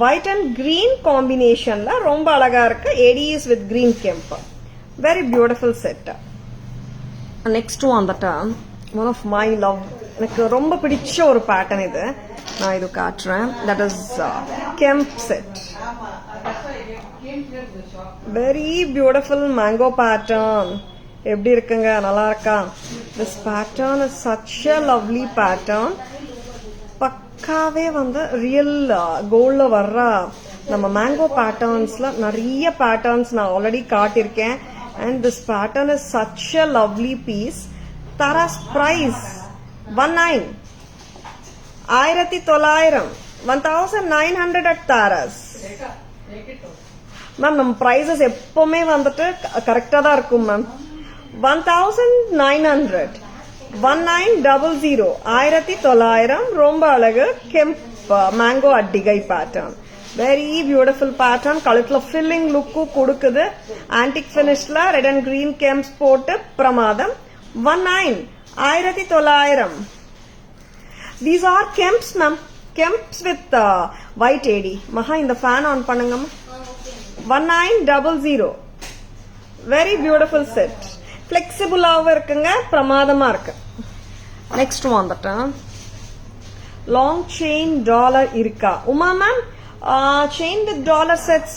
Speaker 1: white and green combination la romba alaga irukku. ADs with green kemp. Very beautiful set. Next one that one of my love, எனக்கு ரொம்ப பிடிச்ச ஒரு pattern இது. நான் இது காட்டுறேன். That is kemp set. Very beautiful mango pattern. எப்படி இருக்குங்க, நல்லா இருக்கா? This pattern is such a lovely pattern. பக்காவே வந்து ரியல் கோல்ட்ல வர்ற நம்ம மேங்கோ பேட்டர்ன்ஸ்ல நிறைய பேட்டர்ன்ஸ் நான் ஆல்ரெடி காட்டியிருக்கேன். And this pattern is such a lovely piece. Tara's price 1900. 1900 at Tara's. Ma'am நம்ம prices எப்பவுமே வந்துட்டு கரெக்டா தான் இருக்கும் மேம். 1900. 1900. 1900. ரொம்ப அழகு கெம்ப் மேங்கோ அட்டிகை பேட்டர்ன். Very beautiful pattern. கழுத்துல filling look கொடுக்குது. Antique finishல red and green kemps போட்டு பிரமாதம். 1900. These are kemps ma'am. Kemps with white AD. மகா இந்த fan on பண்ணுங்க. 1900. Very beautiful set. Flexible ஆவும் இருக்குங்க, பிரமாதமா இருக்கு. Next one that long chain dollar இருக்கா? Uma ma'am chain with dollar sets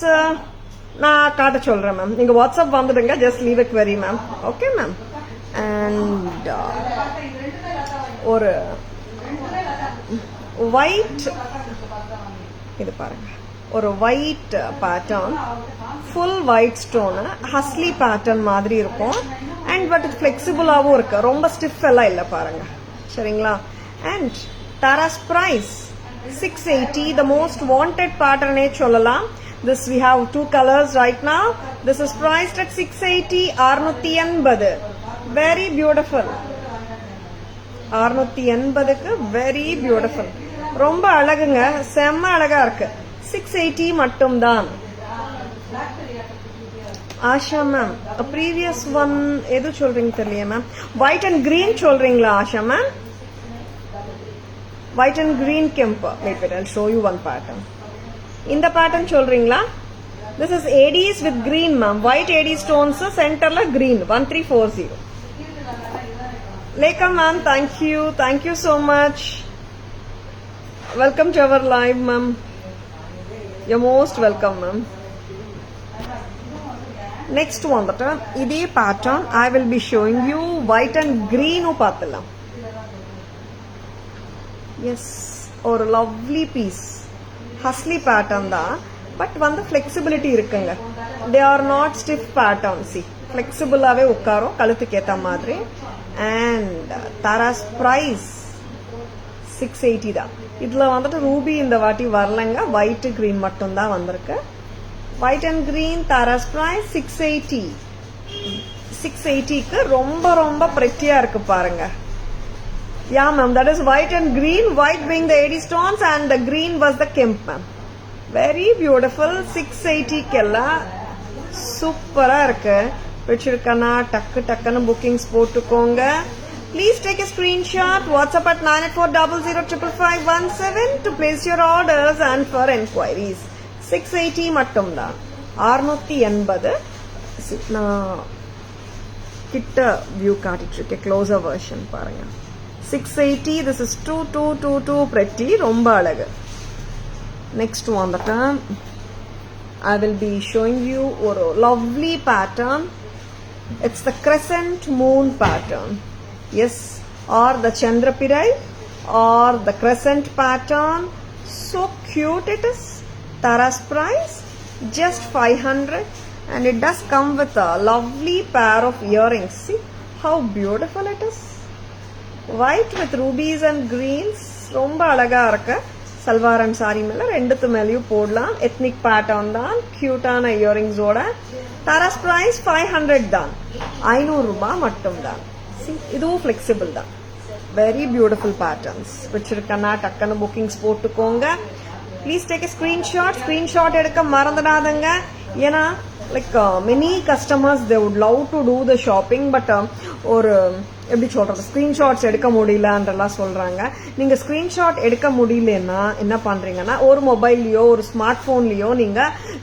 Speaker 1: நான் காட்ட சொல்றேன் மேம். நீங்க வாட்ஸ்அப் வந்துடுங்க. Just leave a query ma'am. Okay ma'am. And ஒரு white இது பாருங்க, ஒரு white pattern, full white stone husly pattern மாதிரி இருக்கும். And but it flexible ஆவும் இருக்கு, ரொம்ப stiff எல்லாம் இல்ல பாருங்க, சரிங்களா? And Tara's price 680. The most wanted pattern சொல்லலாம். This we have two colors right now. This is priced at 680. 680. Very beautiful. 680க்கு very beautiful. ரொம்ப அழகுங்க, செம்ம அழகா இருக்கு. 680 மட்டும் தான். ஆஷா மேம் previous one எது சொல்றீங்க தெரியல மேம். white and green சொல்றீங்களா Asha ma'am? white and green kemp. Wait, I'll show you one pattern. இந்த pattern சொல்றீங்களா? This is ADs with green ma'am. White AD stones centerல green. 1340. Lekha ma'am, thank you so much. Welcome to our live, ma'am. You're most welcome, ma'am. Next one, இதே pattern I will be showing you white and green பார்க்கலாம். Yes, ஒரு lovely piece. Hustly pattern தான், but வந்து flexibility இருக்குங்க. They are not stiff pattern. See, flexible-ஆவே உட்காரும் கழுத்துக்கு ஏத்த மாதிரி. And Tara's price 680 தான். இதுல வந்துட்டு ரூபி இந்த வாட்டி வரலங்க, white green மட்டும் தான் வந்திருக்கு. White and green Tara's price 680. 680க்கு ரொம்ப ரொம்ப pretty-ஆ இருக்கு பாருங்க. Yeah ma'am, that is white and green, white being the 80 stones and the green was the kemp ma'am. Very beautiful. 680 kella சூப்பரா இருக்கு. பிடிச்சிருக்கனா டக்கு டக்குன்னு bookings போட்டுக்கோங்க. Please take a screenshot, WhatsApp at 9840055517 to place your orders and for enquiries. 680 மட்டும் தான். 680. நான் கிட்ட வியூ காட்டிட்டு இருக்கேன், க்ளோசர் வெர்ஷன் பாருங்க. 680. This is 2222 pretty, ரொம்ப அழகு. Next one that I will be showing you a lovely pattern. It's the crescent moon pattern. Yes, or the Chandrapirai or the crescent pattern. So cute it is. Tara's price just 500 and it does come with a lovely pair of earrings. See how beautiful it is. White with rubies and greens, ரொம்ப அழகா இருக்கு. சல்வார் அண்ட் சாரி மேல ரெண்டுத்து மேலயும் போடலாம். எத்னிக் பேட்டர்ன் தான், கியூட்டான இயரிங்ஸ் ஓட. Tara's price 500 தான், 500 ரூபாய் மட்டும் தான். இதுவும் ஃபிளெக்சிபிள் தான். Very beautiful patterns. வச்சிருக்கனா டக்குன்னு புக்கிங்ஸ் போட்டுக்கோங்க. ப்ளீஸ் டேக் எ ஸ்கிரீன்ஷாட் எடுக்க மறந்துடாதங்க. ஏன்னா like many customers they would love to do the shopping, but ஒரு எப்படி சொல்றது, ஸ்கிரீன்ஷாட்ஸ் எடுக்க முடியலன்றலாம் சொல்றாங்க. நீங்க ஸ்கிரீன்ஷாட் எடுக்க முடியலன்னா என்ன பண்றீங்கன்னா, ஒரு மொபைல்லயோ ஒரு ஸ்மார்ட் போன்லயோ நீங்க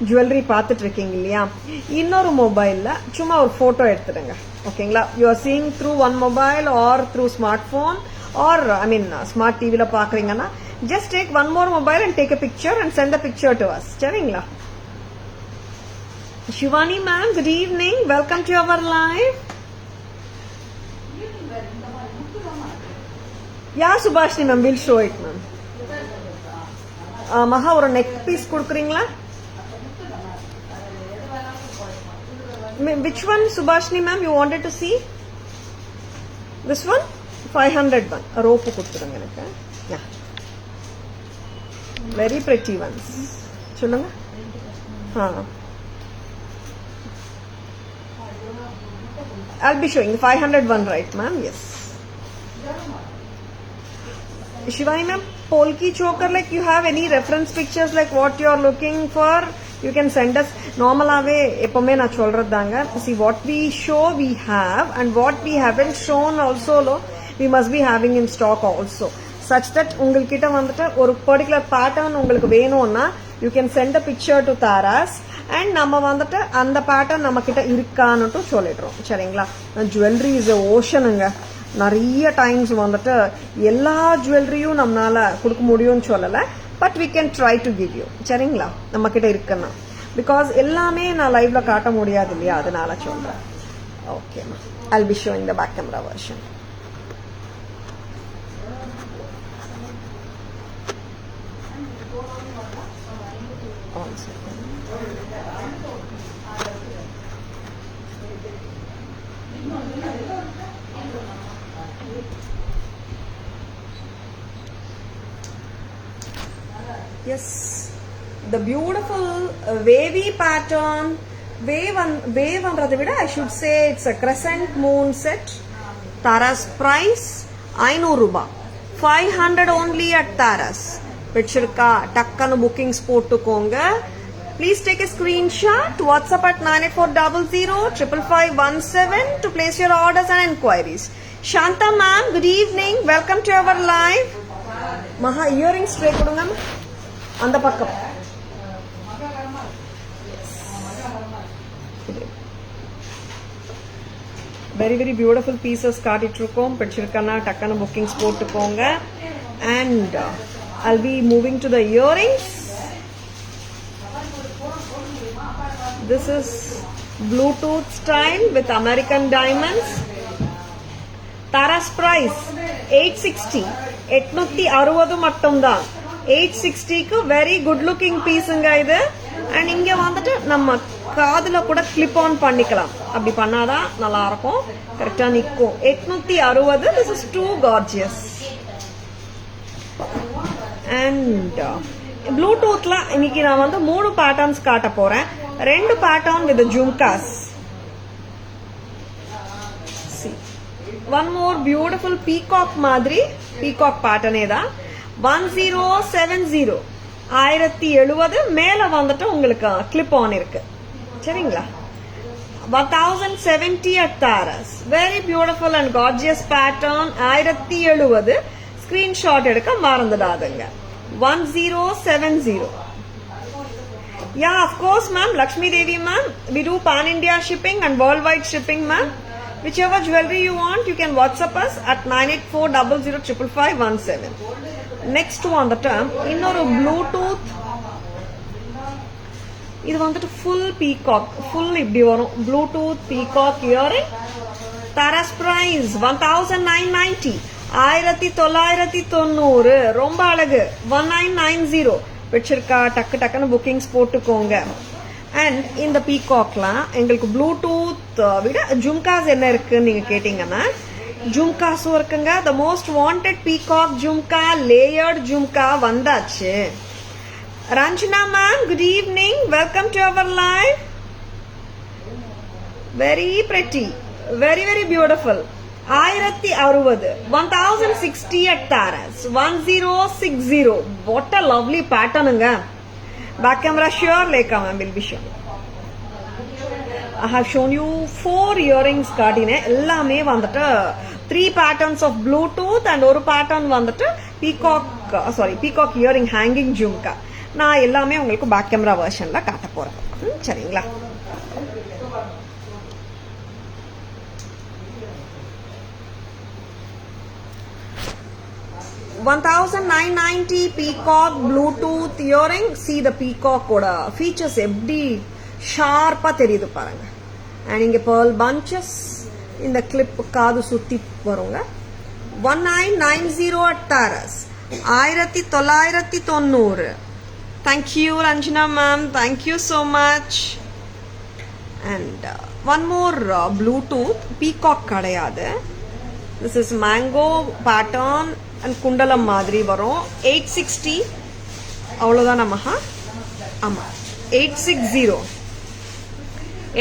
Speaker 1: ஜுவல்லரி பார்த்துட்டு இருக்கீங்க இல்லையா, இன்னொரு மொபைல்ல சும்மா ஒரு போட்டோ எடுத்துடுங்க. ஓகேங்களா? You are seeing through one mobile or through smartphone or smart டிவில பாக்குறீங்கன்னா, just take one more mobile and take a picture and send the picture to us. சரிங்களா? Shivani ma'am, good evening. Welcome to our live. Yeah, Subhashini ma'am, we'll show it ma'am. Maha, ஒரு neck piece கொடுக்குறீங்களா? Which one, Subhashini ma'am, you wanted to see? This one? 500 one. Rope கொடுத்துருங்க எனக்கு. Yeah. Very pretty ones. சொல்லுங்க. I'll be showing the 500 one, right ma'am? Yes. Shivani ma'am, polki choker, like you have any reference pictures like what you are looking for, you can send us. Normalaவே எப்பவுமே நான் சொல்றதாங்க, see what we show we have and what we haven't shown also we must be having in stock also, such that உங்கள்கிட்ட வந்துட்டு ஒரு particular pattern உங்களுக்கு வேணும்னா you can send a picture to Tara's and நம்ம வந்துட்டு அந்த பேட்டர்ன் நம்ம கிட்ட இருக்கான்னு சொல்லிடுறோம். சரிங்களா? Jewellery is a oceanங்க. நிறைய டைம்ஸ் வந்துட்டு எல்லா ஜுவல்லரியும் நம்மளால கொடுக்க முடியும்னு சொல்லல, but we can try to give you. சரிங்களா? நம்ம கிட்ட இருக்குன்னா, பிகாஸ் எல்லாமே நான் லைவ்ல காட்ட முடியாது இல்லையா, அதனால சொல்றேன். Okay, I'll be showing the back camera version. One second. Yes, the beautiful wavy pattern. Wave andradha vida I should say it's a crescent moon set. Tara's price 500 ரூபாய், 500 only at Tara's. பிடிச்சிருக்கா? டக்குன்னு bookings போட்டுக்கோங்க. Please take a screenshot, WhatsApp at 9840055517 to place your orders and enquiries. Shanta ma'am, good evening. Welcome to our live. Maha, earrings tray கொடுங்க அந்த பக்கம். very very beautiful pieces காட்டிட்டு இருக்கோம். பிடிச்சிருக்கனா டக்கன bookings போட்டுக்கோங்க. And I'll be moving to the earrings. This is Bluetooth style with American diamonds. Tara's price 860. 860 மட்டும்தான். 860 க்கு very good looking பீஸ்ங்க இது. And இங்க வந்துட்டு நம்ம காதுல கூட clip on பண்ணிக்கலாம். அப்படி பண்ணாதான் நல்லா இருக்கும். கரெக்ட்டா நிக்கும். 860. This is too gorgeous. And Bluetoothல இன்னைக்கு நான் வந்து 3 patterns காட்ட போறேன். 2 pattern with the jhumkas. See. One more beautiful peacock மாதிரி peacock pattern ஏதா 1070 1070 மேல வந்துட்டு உங்களுக்கு clip on இருக்கு சரிங்களா 1070 at Taras. Very beautiful and gorgeous pattern 1070 screenshot எடுக்க மறந்துடாதீங்க 1070. Yeah, of course ma'am, Lakshmi Devi ma'am, we do pan India shipping and worldwide shipping ma'am. Whichever jewelry you want, you can WhatsApp us at 9840055517. Next one the term இன்னொரு Bluetooth இது வந்துட்டு full peacock full இப்படி வரும் Bluetooth peacock earring. Taras price 1990 1990 ரொம்ப அழகு 1990 வச்சிருக்கா டக்கு டக்குன்னு bookings போட்டுக்கோங்க. And இந்த பீகாக்லாம் எங்களுக்கு ப்ளூடூத் விட ஜும்காஸ் என்ன இருக்குன்னு நீங்க கேட்டீங்கன்னா ஜும்காஸும் இருக்குங்க. The most wanted peacock jhumka layered jhumka வந்தாச்சு. Ranjana ma'am good evening, welcome to our live. Very pretty, very very beautiful. 1060 1060 at Taras 1060. What a lovely patternங்க. Back camera sure Lekha ma'am will be shown. I have shown you 4 earrings காட்டினேன். எல்லாமே வந்துட்டு 3 patterns of Bluetooth and ஒரு pattern வந்துட்டு peacock earring hanging jhumka. நான் எல்லாமே உங்களுக்கு பேக் கேமரா வெர்ஷன்ல காட்ட போறேன் சரிங்களா. $1990 peacock Bluetooth earring. See the peacock oda features எப்படி ஷார்ப்பா தெரியுது பாருங்க. And இங்க pearl bunches இந்த clip காது சுத்தி வருங்க. 1990 at Taras 1990. Thank you Ranjana ma'am, thank you so much. And one more Bluetooth peacock கிடையாது. This is mango pattern and குண்டலம் மாதிரி வரும் 860. அவ்வளவுதான் நமஹா. ஆமா 860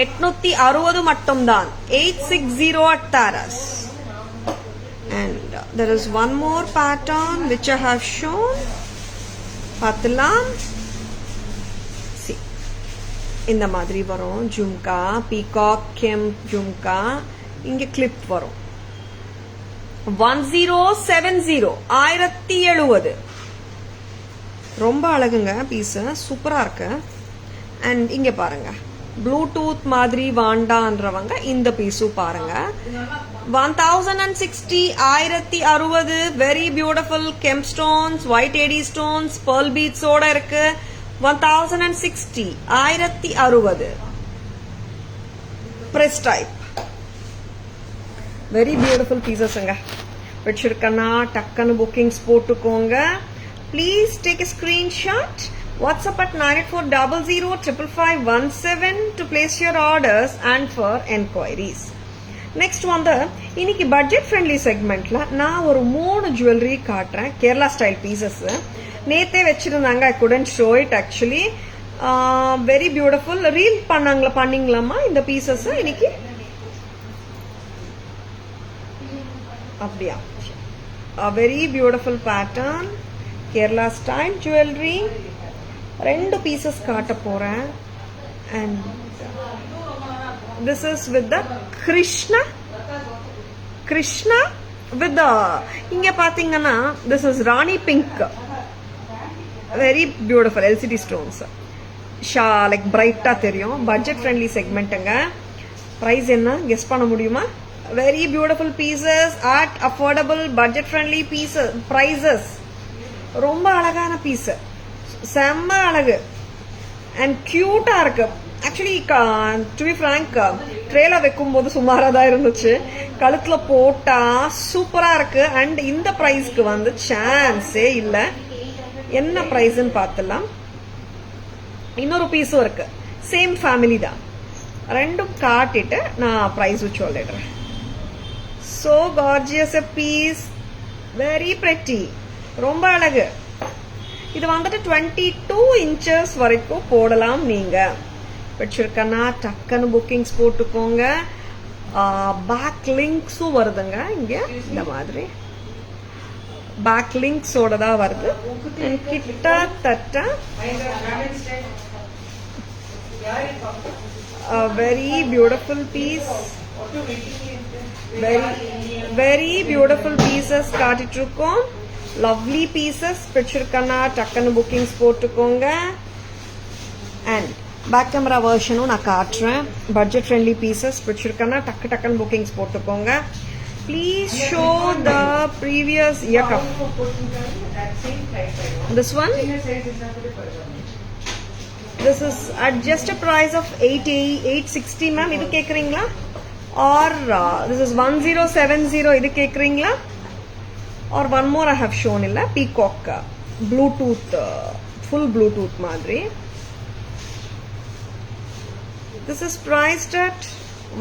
Speaker 1: 860 மட்டும்தான் 860 at Taras. And there is one more pattern which I have shown. Patlam. See. இந்த மாதிரி வரும் ஜும்கா பீகாக் கெம் ஜும்கா. இங்க கிளிப் வரும் 1070 1070. ரொம்ப அழகுங்க பீஸ், சூப்பரா இருக்கு. அண்ட் இங்க பாருங்க ப்ளூடூத் மாதிரி வாண்டான்றவங்க இந்த பீஸும் பாருங்க 1060 1060. Very beautiful gem stones, white AD stones, pearl beads ஓட இருக்கு 1060 1060. press type. Very beautiful pieces anga. Vechirukana takkanu bookings போட்டுக்கோங்க. Please take a screenshot. WhatsApp at 9840055517 to place your orders and for enquiries. Next வந்து இன்னைக்கு பட்ஜெட் ஃப்ரெண்ட்லி செக்மெண்ட்ல நான் ஒரு 3 ஜுவல்லரி காட்டுறேன். கேரளா ஸ்டைல் பீசஸ் நேத்தே வச்சிருந்தாங்க. I couldn't show it actually. Very beautiful. Reel பண்ணீங்களாமா இந்த பீசஸ் இன்னைக்கு? அப்படியா? A very beautiful pattern Kerala style jewelry. 2 pieces காட்ட போறேன். And this is with the Krishna with the இங்க பாத்தீங்கன்னா this is Rani pink. Very beautiful LCD stones. like bright-ஆ தெரியும். பட்ஜெட் ஃப்ரெண்ட்லி செக்மெண்ட்ங்க. பிரைஸ் என்ன கெஸ் பண்ண முடியுமா? Very beautiful pieces at affordable budget friendly pieces prices. ரொம்ப அழகான பீஸ், செம்ம அழகு அண்ட் கியூட்டா இருக்கு. ஆக்சுவலி டு பி ஃப்ராங்க் ட்ரேல வைக்கும் போது சுமாரா தான் இருந்துச்சு, கழுத்துல போட்டா சூப்பரா இருக்கு. அண்ட் இந்த பிரைஸ்க்கு வந்து சான்ஸே இல்ல. என்ன பிரைஸ்ன்னு பார்த்துலாம். இன்னொரு பீஸும் இருக்கு, சேம் ஃபேமிலி தான். ரெண்டும் காட்டிட்டு நான் பிரைஸ் சொல்லிடுறேன். So gorgeous a piece, very pretty, ரொம்ப அழகு. இது வந்துட்டு 22 inches வரைக்கும் போடலாம். நீங்க பிடிச்சிருக்கனா டக்குன்னு புக்கிங்ஸ் போட்டுக்கோங்க. பேக் லிங்க்ஸும் வருதுங்க இங்க, இந்த மாதிரி பேக் லிங்க்ஸோட தான் வருது. கிட்டத்தட்ட very beautiful piece, very beautiful pieces காட்டிட்டு இருக்கோம். lovely pieces பிடிச்சிருக்கனா டக்குன்னு புக்கிங்ஸ் போட்டுக்கோங்க. அண்ட் பேக் கேமரா வெர்ஷனும் நான் காட்டுறேன். பட்ஜெட் ஃப்ரெண்ட்லி பீசஸ் பிடிச்சிருக்கனா டக்குன்னு புக்கிங்ஸ் போட்டுக்கோங்க. Please show the previous year cup. This one, this is at just a price of 860 ma'am. இது கேக்குறீங்களா? Or this is 1070, இது கேக்குறீங்களா? Or one more I have shown illa, peacock bluetooth, full bluetooth மாதிரி. This is priced at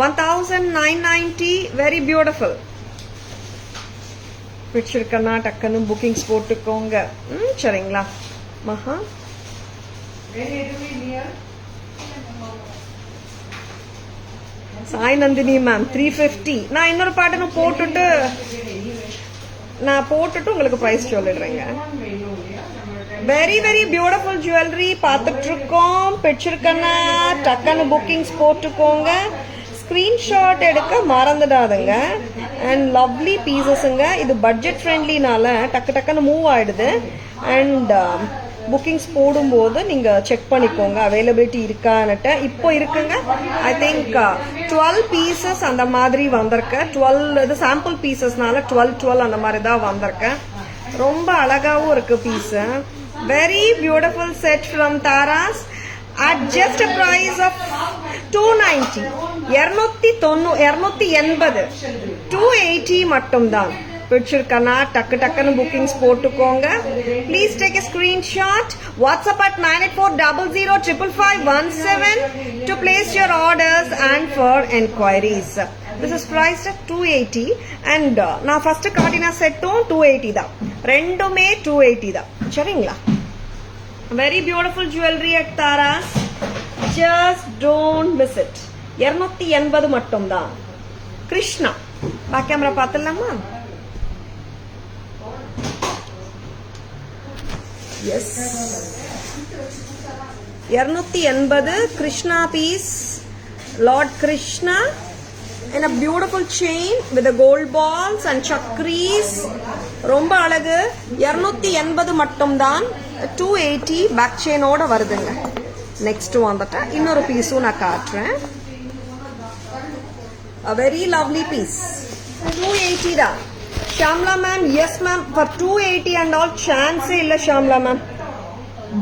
Speaker 1: 1990. very beautiful. பிடிச்சிருக்கனா டக்குன்னு புக்கிங்ஸ் போட்டுக்கோங்க. சரிங்களா மகா? சாய் நந்தினி மேம் 350. நான் இன்னொரு பாட்டு போட்டுட்டு உங்களுக்கு பிரைஸ் சொல்லிடுறேங்க. வெரி வெரி பியூட்டிஃபுல் ஜுவல்லரி பார்த்துட்டு இருக்கோம். பிடிச்சிருக்கனா டக்குன்னு புக்கிங்ஸ் போட்டுக்கோங்க. ஸ்கிரீன்ஷாட் எடுக்க மறந்துடாதுங்க. And lovely பீசஸுங்க. இது பட்ஜெட் ஃப்ரெண்ட்லினால டக்குன்னு மூவ் ஆயிடுது. அண்ட் புக்கிங்ஸ் போடும்போது நீங்க செக் பண்ணிக்கோங்க அவைலபிலிட்டி இருக்கான்னுட்டு. இப்போ இருக்குங்க. ஐ திங்க் 12 பீசஸ் அந்த மாதிரி வந்திருக்கு. 12 இது சாம்பிள் பீசஸ்னால 12 அந்த மாதிரி தான் வந்திருக்கு. ரொம்ப அழகாவும் இருக்கு piece. Very beautiful set from Taras at just a price of 290. 280 280 மட்டும்தான். பிடிச்சிருக்கனா டக்குன்னு புக்கிங்ஸ் போட்டுக்கோங்க. Please take a screenshot. WhatsApp at 9840055517 to place your orders and for enquiries. This is priced at 280 and நான் ஃபர்ஸ்ட் காட்டின செட்டும் 280 தான். ரெண்டுமே 280 தான். சரிங்களா? Very beautiful jewelry at Taras. Just don't miss it. 280 மட்டும்தான். கிருஷ்ணா பேக் கேமரா பார்த்துடலாமா? Yes. 280 Krishna piece, Lord Krishna in a beautiful chain with the gold balls and chakris. ரொம்ப அழகு. 280 மட்டும் தான். 280 பேக் செயினோட வருதுங்க. நெக்ஸ்ட் வந்துட்டு இன்னொரு பீஸும் நான் காட்டுறேன். a very lovely piece. 280 தான். Shamla ma'am, yes ma'am, for 280 and all chance illa Shamla ma'am.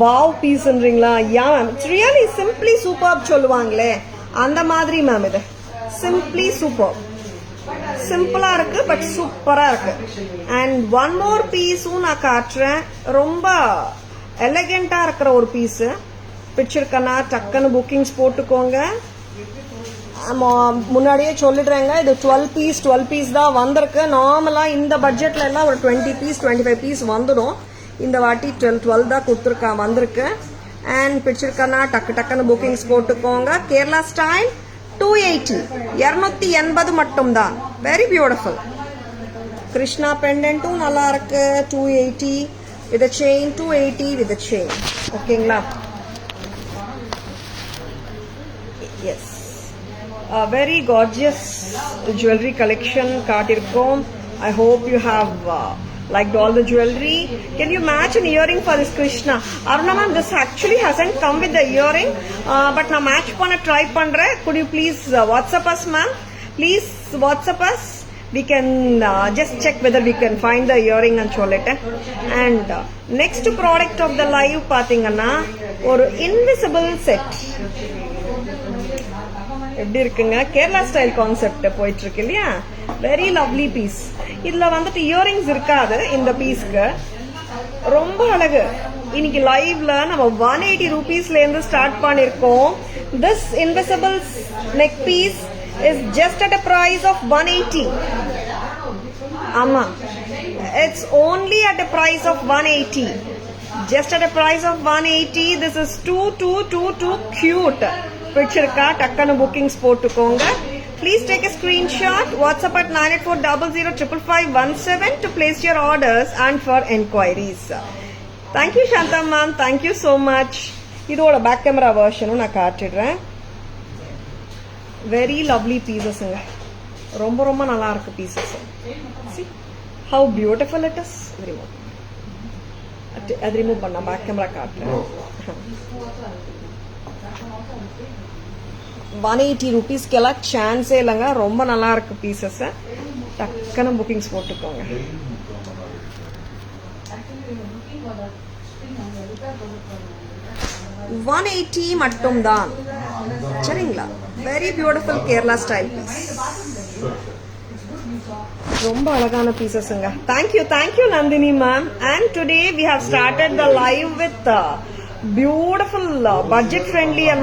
Speaker 1: Wow piece ன்றீங்களா? Yeah ma'am, it's really simply superb சொல்லுவாங்களே அந்த மாதிரி மேம். இது simply superb, சிம்பிளா இருக்கு பட் சூப்பரா இருக்கு. அண்ட் ஒன் மோர் பீஸும் நான் காட்டுறேன். ரொம்ப எலகெண்டா இருக்கிற ஒரு பீஸ். பிடிச்சிருக்கனா டக்குன்னு புக்கிங்ஸ் போட்டுக்கோங்க. முன்னாடியே சொல்லிடுறேங்க, இது 12 பீஸ் தான் வந்திருக்கு. நார்மலா இந்த பட்ஜெட்ல எல்லாம் ஒரு 20 பீஸ் 25 பீஸ் வந்துடும். இந்த வாட்டி 12 தான் வந்திருக்கு. அண்ட் பிடிச்சிருக்கனா டக்குன்னு புக்கிங்ஸ் போட்டுக்கோங்க. கேரளா ஸ்டைல் 280 280 மட்டும் தான். Very beautiful. கிருஷ்ணா பெண்டன்ட்டும் நல்லா இருக்கு. 280 with a chain, 280 with a chain. ஓகேங்களா? Yes, very gorgeous jewelry collection காட்டிருக்கோம். I hope you have liked all the jewelry. Can you match an earring for this Krishna? Aruna ma'am, this actually hasn't come with the earring, but நான் match பண்ண try பண்றேன். Could you please WhatsApp us ma'am? please WhatsApp us. We can just check whether we can find the earring and solite. And next product of the live பாத்தீங்கன்னா ஒரு invisible set. எப்படி இருக்குங்க, கேரளா ஸ்டைல் கான்செப்ட் போயிட்டு இருக்கு இல்லையா, வெரி லவ்லி பீஸ். இதுல வந்துட்டு இயரிங்ஸ் இருக்காது இந்த பீஸ்க்கு, ரொம்ப அழகு. இன்னைக்கு லைவ்ல நம்ம 180 rupeesல இருந்து ஸ்டார்ட் பண்ணிருக்கோம். This invisible neck piece is just at a price of 180. ஆமா, it's only at a price of 180. Just at a price of 180. This is too cute. பிடிச்சிருக்கா? டக்குன்னு புக்கிங்ஸ் போட்டுக்கோங்க. Please take a screenshot. WhatsApp at 9840055517 to place your orders and for enquiries. Thank you Shanta ma'am. Thank you so much. இதோட பேக் கேமரா வெர்ஷனும் நான் காட்டிடுறேன். வெரி லவ்லி பீசஸ்ங்க, ரொம்ப நல்லா இருக்கு pieces. See how beautiful it is. அது ரிமூவ் பண்ண பேக் கேமரா காட்டுறேன். 180 rupeesக்கெல்லாம் சான்ஸே இல்லைங்க, ரொம்ப நல்லா இருக்கு பீசஸ். டக்குன்னு புக்கிங்ஸ் போட்டுக்கோங்க. 180 மட்டும்தான், சரிங்களா? Very beautiful Kerala style piece, ரொம்ப அழகான பீசஸ்ங்க. Thank you Nandini ma'am. And today we have started the live with beautiful budget ஃப்ரெண்ட்லியா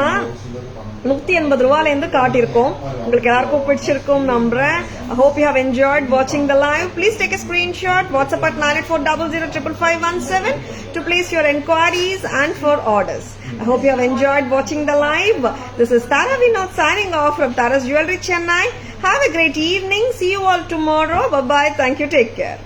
Speaker 1: 180 ரூபாயில இருந்து காட்டியிருக்கோம். உங்களுக்கு எல்லாருக்கும் பிடிச்சிருக்கும் நம்புறேன். I hope you have enjoyed watching the live. Please take a screenshot. WhatsApp at 9840055517 to place your enquiries and for orders. I hope you have enjoyed watching the live. This is Tara Vinod signing off from Tara's Jewelry Chennai. Have a great evening. See you all tomorrow. Bye bye. Thank you. Take care.